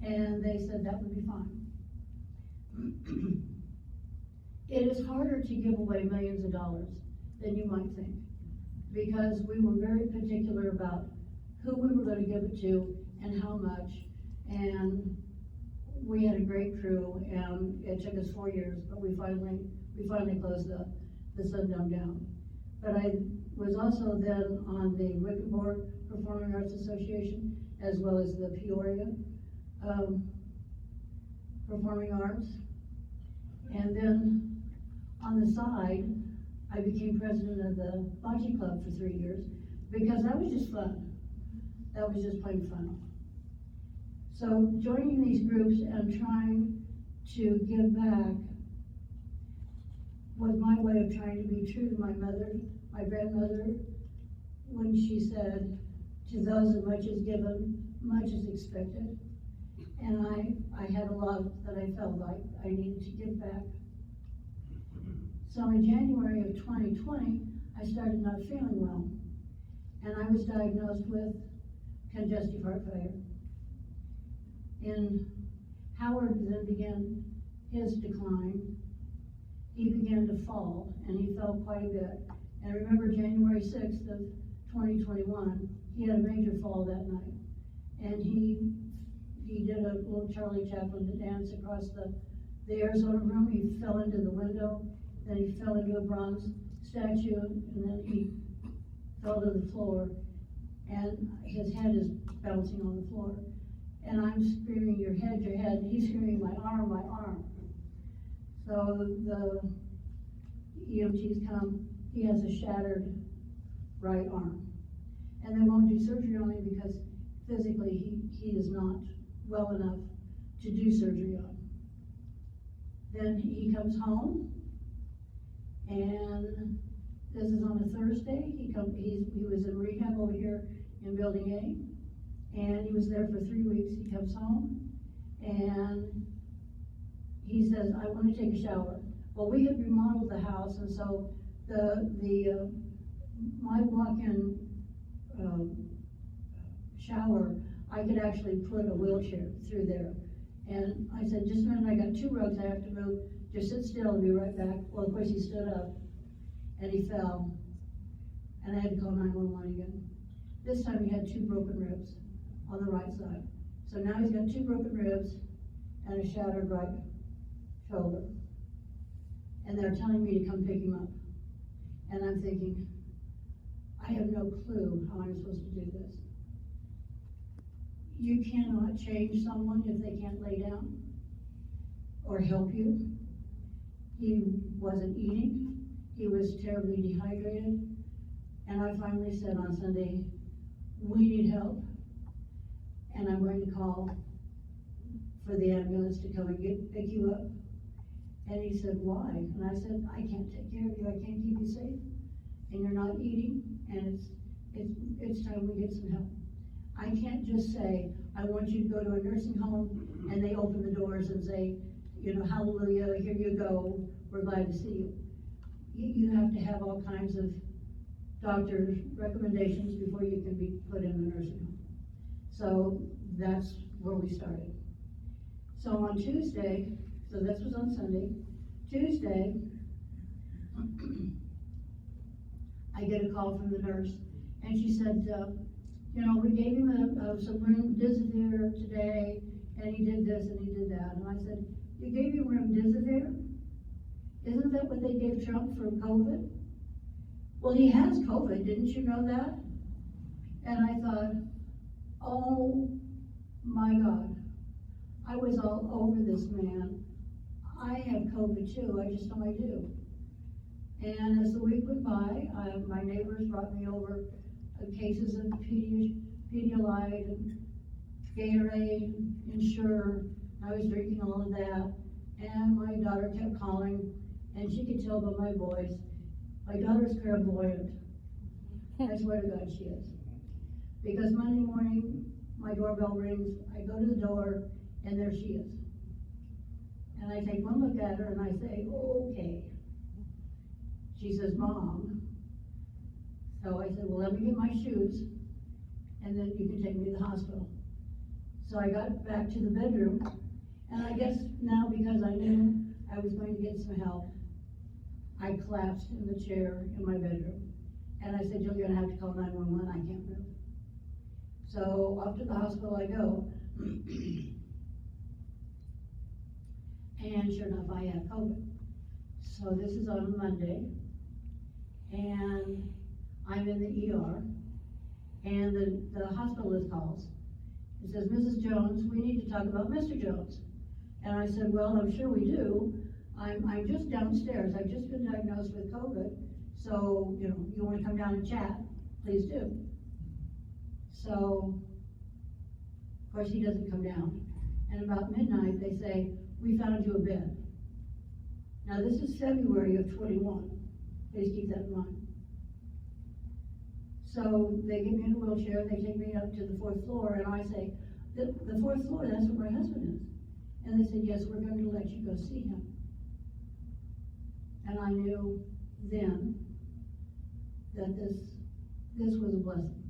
and they said that would be fine. It is harder to give away millions of dollars than you might think, because we were very particular about who we were going to give it to and how much, and we had a great crew, and it took us 4 years, but we finally closed the Sundome down. But I was also then on the Wickenborg Performing Arts Association, as well as the Peoria Performing Arts. And then on the side, I became president of the Bocce Club for 3 years, because that was just fun. That was just plain fun. So joining these groups and trying to give back was my way of trying to be true to my mother, my grandmother, when she said, "To those that much is given, much is expected." And I had a lot that I felt like I needed to give back. So in January of 2020, I started not feeling well, and I was diagnosed with congestive heart failure. And Howard then began his decline. He began to fall, and he fell quite a bit. And I remember January 6th of 2021, he had a major fall that night. And he did a little Charlie Chaplin dance across the Arizona room. He fell into the window, then he fell into a bronze statue, and then he fell to the floor, and his head is bouncing on the floor. And I'm screaming, your head, and he's screaming, my arm. So the EMTs come, he has a shattered right arm. And they won't do surgery on him because physically he is not well enough to do surgery on. Then he comes home, and this is on a Thursday. He was in rehab over here in Building A, and he was there for 3 weeks. He comes home, and he says, I want to take a shower. Well, we had remodeled the house, and so my walk-in shower, I could actually put a wheelchair through there. And I said, just a minute, I got 2 rugs I have to move. Just sit still and be right back. Well, of course, he stood up, and he fell, and I had to call 911 again. This time he had 2 broken ribs on the right side. So now he's got 2 broken ribs and a shattered right shoulder. And they're telling me to come pick him up. And I'm thinking, I have no clue how I'm supposed to do this. You cannot change someone if they can't lay down or help you. He wasn't eating. He was terribly dehydrated. And I finally said on Sunday, we need help. And I'm going to call for the ambulance to come and pick you up. And he said, why? And I said, I can't take care of you. I can't keep you safe. And you're not eating, and it's time we get some help. I can't just say, I want you to go to a nursing home, and they open the doors and say, you know, hallelujah, here you go, we're glad to see you. You have to have all kinds of doctor's recommendations before you can be put in a nursing home. So that's where we started. So on Tuesday, so this was on Sunday, Tuesday, I get a call from the nurse, and she said, you know, we gave him some remdesivir today, and he did this and he did that. And I said, you gave him remdesivir? Isn't that what they gave Trump for COVID? Well, he has COVID, didn't you know that? And I thought, oh my God, I was all over this man. I have COVID too, I just know I do. And as the week went by, my neighbors brought me over cases of Pedialyte and Gatorade, Ensure. I was drinking all of that. And my daughter kept calling, and she could tell by my voice. My daughter's clairvoyant. I swear to God she is. Because Monday morning, my doorbell rings, I go to the door, and there she is. And I take one look at her and I say, okay. She says, Mom. So I said, well, let me get my shoes, and then you can take me to the hospital. So I got back to the bedroom, and I guess now because I knew I was going to get some help, I collapsed in the chair in my bedroom. And I said, you're gonna have to call 911, I can't move. So up to the hospital I go, and sure enough, I had COVID. So this is on Monday, and I'm in the ER, and the hospitalist calls. It says, Mrs. Jones, we need to talk about Mr. Jones. And I said, well, I'm sure we do. I'm just downstairs. I've just been diagnosed with COVID. So, you know, you want to come down and chat, please do. So, of course, he doesn't come down. And about midnight, they say, we found you a bed. Now, this is February of 21. Please keep that in mind. So they get me in a wheelchair, they take me up to the 4th floor, and I say, the 4th floor, that's where my husband is. And they said, yes, we're going to let you go see him. And I knew then that this was a blessing,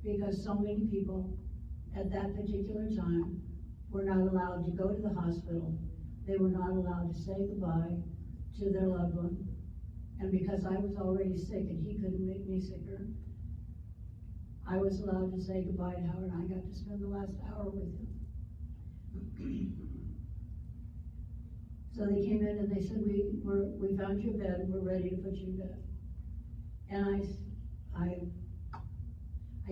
because so many people at that particular time were not allowed to go to the hospital. They were not allowed to say goodbye to their loved one. And because I was already sick and he couldn't make me sicker, I was allowed to say goodbye to Howard, and I got to spend the last hour with him. So they came in and they said, we found your bed, we're ready to put you in bed. And I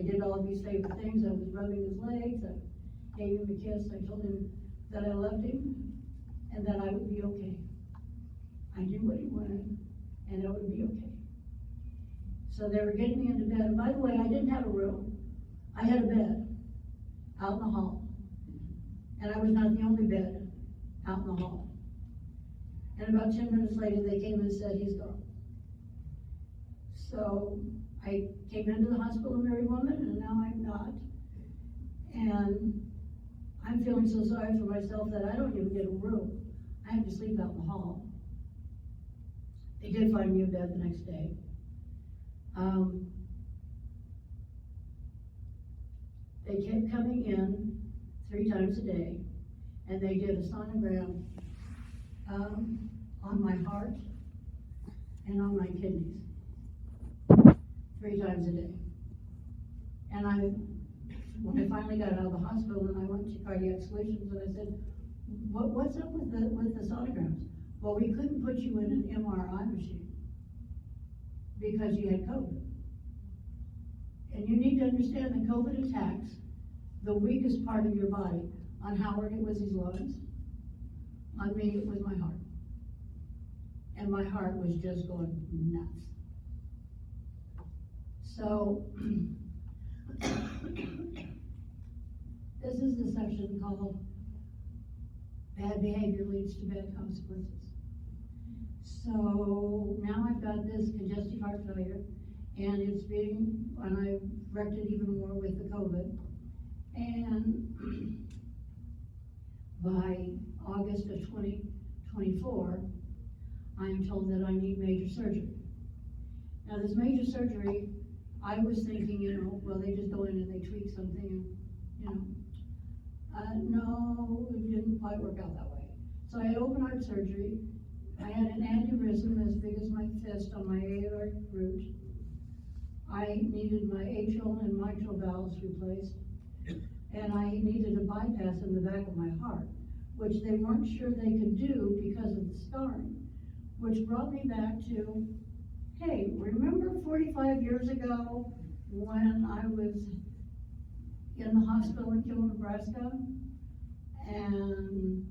did all of these favorite things. I was rubbing his legs, I gave him a kiss, I told him that I loved him and that I would be okay. I knew what he wanted, and it would be okay. So they were getting me into bed, and by the way, I didn't have a room. I had a bed out in the hall, and I was not the only bed out in the hall. And about 10 minutes later, they came and said, he's gone. So I came into the hospital a married woman, and now I'm not. And I'm feeling so sorry for myself that I don't even get a room. I have to sleep out in the hall. They did find me a bed the next day. They kept coming in 3 times a day, and they did a sonogram on my heart and on my kidneys 3 times a day. And when I finally got out of the hospital and I went to Cardiac Solutions, and I said, what's up with the sonograms? Well, we couldn't put you in an MRI machine because you had COVID. And you need to understand that COVID attacks the weakest part of your body. On Howard, it was his lungs. On me, it was my heart. And my heart was just going nuts. So, this is the section called Bad Behavior Leads to Bad Consequences. So now I've got this congestive heart failure, and I've wrecked it even more with the COVID. And by August of 2024, I am told that I need major surgery. Now this major surgery, I was thinking, well, they just go in and they tweak something and, quite work out that way. So I had open heart surgery. I had an aneurysm as big as my fist on my aortic root. I needed my atrial and mitral valves replaced. And I needed a bypass in the back of my heart, which they weren't sure they could do because of the scarring. Which brought me back to, hey, remember 45 years ago when I was in the hospital in Kimball, Nebraska? And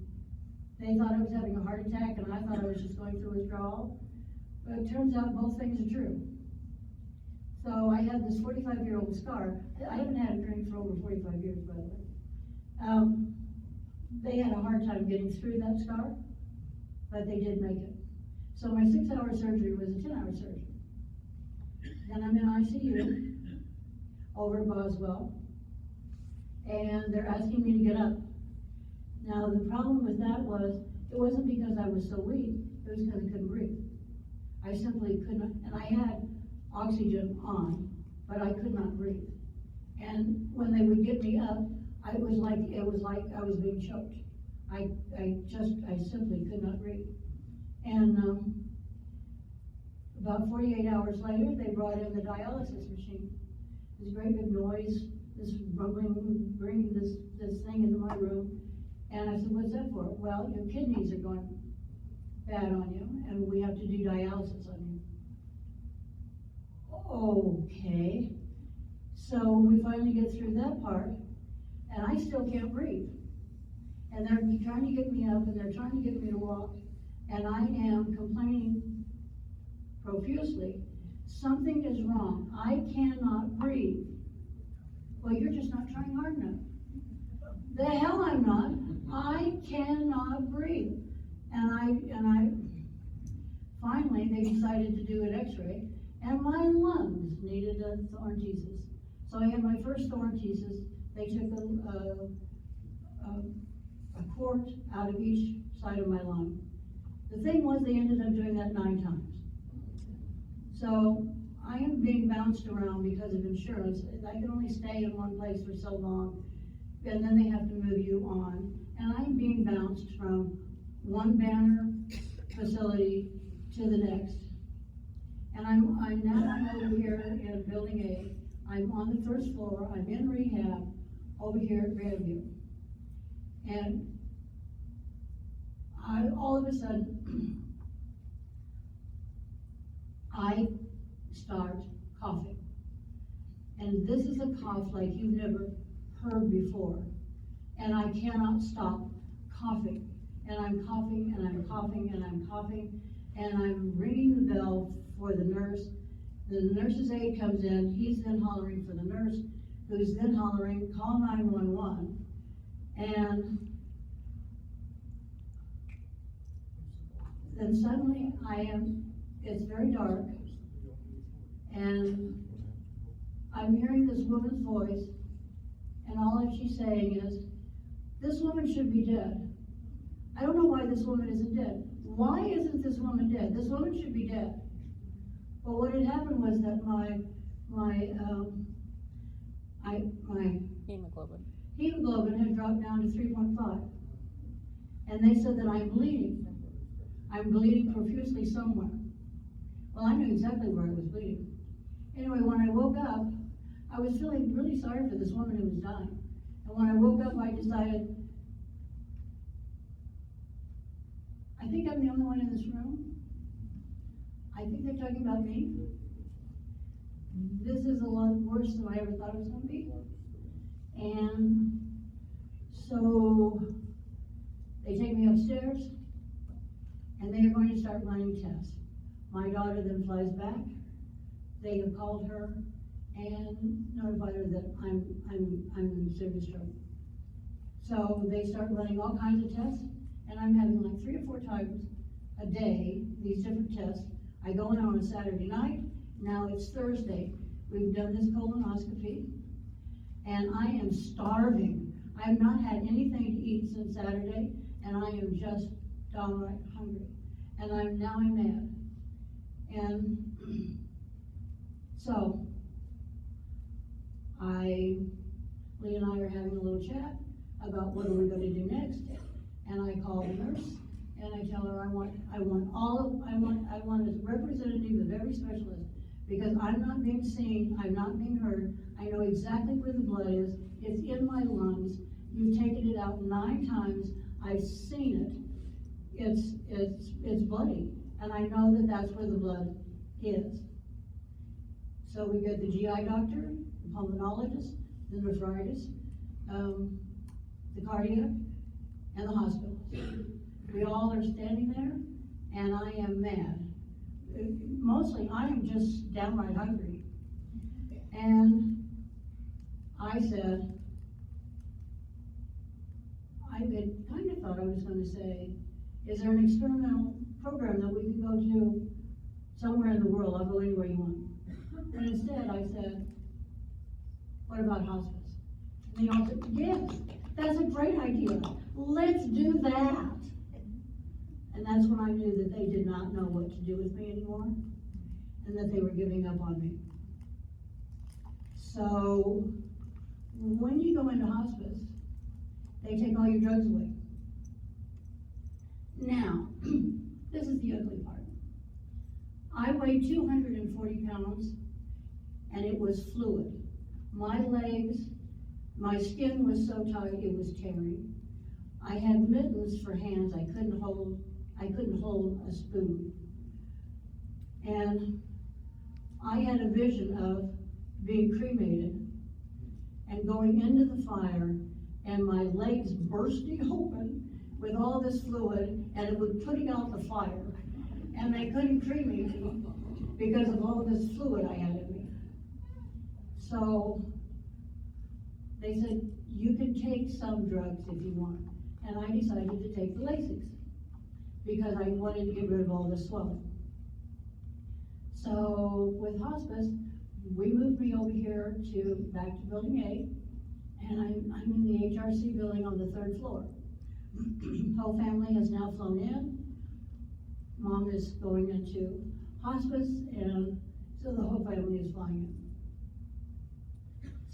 they thought I was having a heart attack and I thought I was just going through withdrawal. But it turns out both things are true. So I had this 45-year-old scar. I haven't had a drink for over 45 years, by the way. They had a hard time getting through that scar, but they did make it. So my 6-hour surgery was a 10-hour surgery. Then I'm in ICU over at Boswell, and they're asking me to get up. Now the problem with that was, it wasn't because I was so weak, it was because I couldn't breathe. I simply couldn't, and I had oxygen on, but I could not breathe. And when they would get me up, it was like I was being choked. I simply could not breathe. And about 48 hours later, they brought in the dialysis machine. This great big noise, this rumbling, bringing this thing into my room. And I said, what's that for? Well, your kidneys are going bad on you, and we have to do dialysis on you. Okay. So we finally get through that part, and I still can't breathe. And they're trying to get me up, and they're trying to get me to walk. And I am complaining profusely. Something is wrong. I cannot breathe. Well, you're just not trying hard enough. The hell I'm not. I cannot breathe. And finally they decided to do an x-ray, and my lungs needed a thoracentesis. So I had my first thoracentesis. They took a quart out of each side of my lung. The thing was, they ended up doing that 9 times. So I am being bounced around because of insurance. I can only stay in one place for so long, and then they have to move you on. And I'm being bounced from one banner facility to the next. And I'm now over here in Building A. I'm on the first floor. I'm in rehab over here at Grandview. And all of a sudden, I start coughing. And this is a cough like you've never heard before. And I cannot stop coughing. And I'm coughing, and I'm coughing, and I'm coughing, and I'm ringing the bell for the nurse. The nurse's aide comes in. He's then hollering for the nurse, who's then hollering, call 911. And then suddenly it's very dark, and I'm hearing this woman's voice, and all that she's saying is, this woman should be dead. I don't know why this woman isn't dead. Why isn't this woman dead? This woman should be dead. But what had happened was that my hemoglobin had dropped down to 3.5. And they said that I'm bleeding. I'm bleeding profusely somewhere. Well, I knew exactly where I was bleeding. Anyway, when I woke up, I was feeling really sorry for this woman who was dying. And when I woke up, I decided, I think I'm the only one in this room. I think they're talking about me. This is a lot worse than I ever thought it was going to be. And so they take me upstairs, and they are going to start running tests. My daughter then flies back. They have called her and notified her that I'm in serious trouble. So they start running all kinds of tests, and I'm having like 3 or 4 times a day these different tests. I go in on a Saturday night. Now it's Thursday. We've done this colonoscopy, and I am starving. I have not had anything to eat since Saturday, and I am just downright hungry. And I'm mad. And so Lee and I are having a little chat about what are we going to do next. And I call the nurse and I tell her I want a representative of every specialist, because I'm not being seen, I'm not being heard. I know exactly where the blood is. It's in my lungs. You've taken it out 9 times. I've seen it. It's bloody, and I know that that's where the blood is. So we get the GI doctor, the pulmonologist, the nephrologist, the cardiac, and the hospital. We all are standing there, and I am mad. Mostly, I am just downright hungry. And I said, I kind of thought I was going to say, is there an experimental program that we can go to somewhere in the world? I'll go anywhere you want. And instead, I said, what about hospice? And they all said, yes, that's a great idea. Let's do that. And that's when I knew that they did not know what to do with me anymore, and that they were giving up on me. So, when you go into hospice, they take all your drugs away. Now, this is the ugly part. I weighed 240 pounds, and it was fluid. My legs, my skin was so tight it was tearing. I had mittens for hands. I couldn't hold a spoon. And I had a vision of being cremated and going into the fire, and my legs bursting open with all this fluid, and it was putting out the fire. And they couldn't cremate me because of all this fluid I had in me. So they said, you can take some drugs if you want. And I decided to take the Lasix because I wanted to get rid of all this swelling. So with hospice, we moved me over here back to building A, and I'm in the HRC building on the 3rd floor. Whole family has now flown in. Mom is going into hospice, and so the whole family is flying in.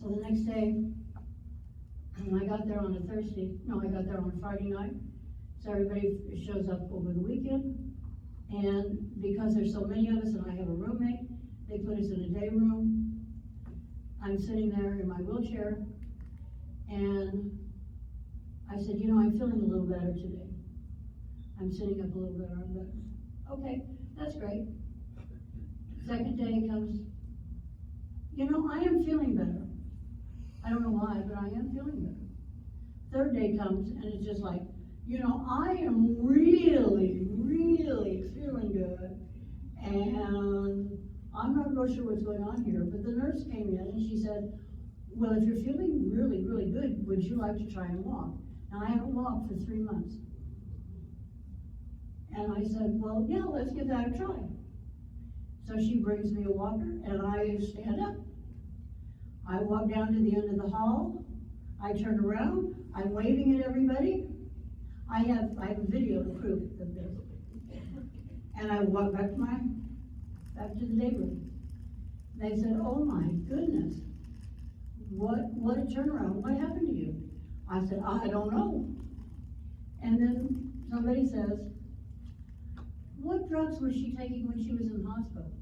So the next day, I got there on a Friday night. So everybody shows up over the weekend. And because there's so many of us and I have a roommate, they put us in a day room. I'm sitting there in my wheelchair, and I said, I'm feeling a little better today. I'm sitting up a little better, I'm better. Okay, that's great. Second day comes, I am feeling better. I don't know why, but I am feeling better. Third day comes, and it's just like, I am really, really feeling good. And I'm not real sure what's going on here, but the nurse came in and she said, well, if you're feeling really, really good, would you like to try and walk? Now, I haven't walked for 3 months. And I said, well, yeah, let's give that a try. So she brings me a walker, and I stand up. I walk down to the end of the hall. I turn around. I'm waving at everybody. I have a video to prove of this. And I walk back to the day room. They said, oh my goodness, what a turnaround. What happened to you? I said, I don't know. And then somebody says, what drugs was she taking when she was in the hospital?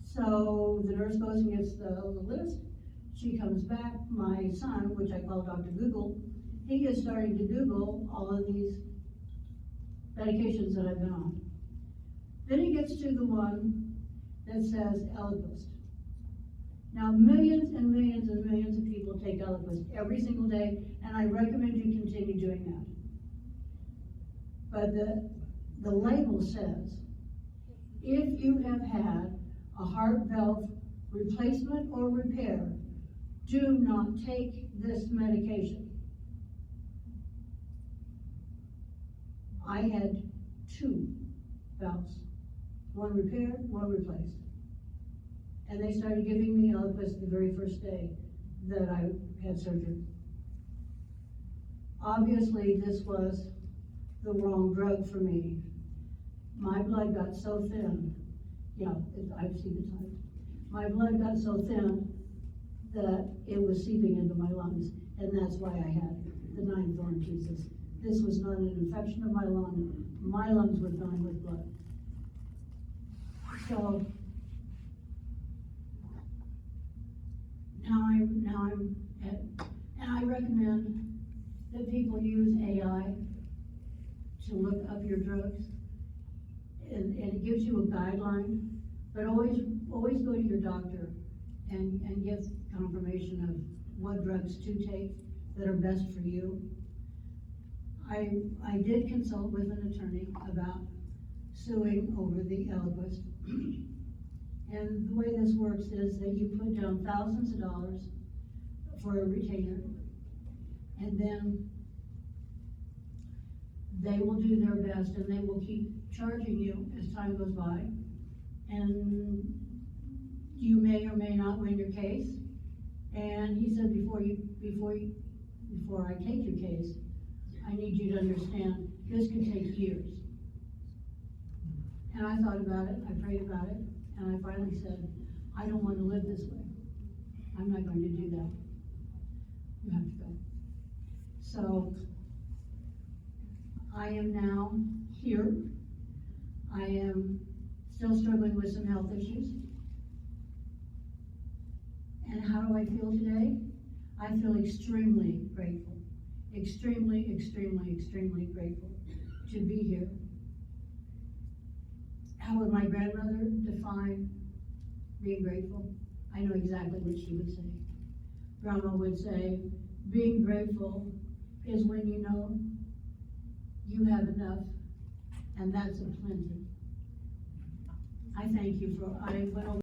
So the nurse goes and gets the list. She comes back. My son, which I call Dr. Google, he is starting to Google all of these medications that I've been on. Then he gets to the one that says Eliquis. Now, millions and millions and millions of people take Eliquis every single day, and I recommend you continue doing that. But the label says, if you have had a heart valve replacement or repair, do not take this medication. I had 2 valves, one repaired, one replaced. And they started giving me Eliquis the very first day that I had surgery. Obviously, this was the wrong drug for me. My blood got so thin. Yeah, I've seen the time. My blood got so thin that it was seeping into my lungs, and that's why I had the 9 thorn pieces this was not an infection of my lung. My lungs were filling with blood. So, now I'm and I recommend that people use AI to look up your drugs. And it gives you a guideline, but always go to your doctor and get confirmation of what drugs to take that are best for you. I did consult with an attorney about suing over the Eliquis. And the way this works is that you put down thousands of dollars for a retainer, and then they will do their best and they will keep charging you as time goes by. And you may or may not win your case. And he said, before I take your case, I need you to understand this can take years. And I thought about it, I prayed about it, and I finally said, I don't want to live this way. I'm not going to do that. You have to go. So, I am now here. I am still struggling with some health issues. And how do I feel today? I feel extremely grateful. Extremely, extremely, extremely grateful to be here. How would my grandmother define being grateful? I know exactly what she would say. Grandma would say, being grateful is when you know you have enough, and that's a plenty. I thank you I went over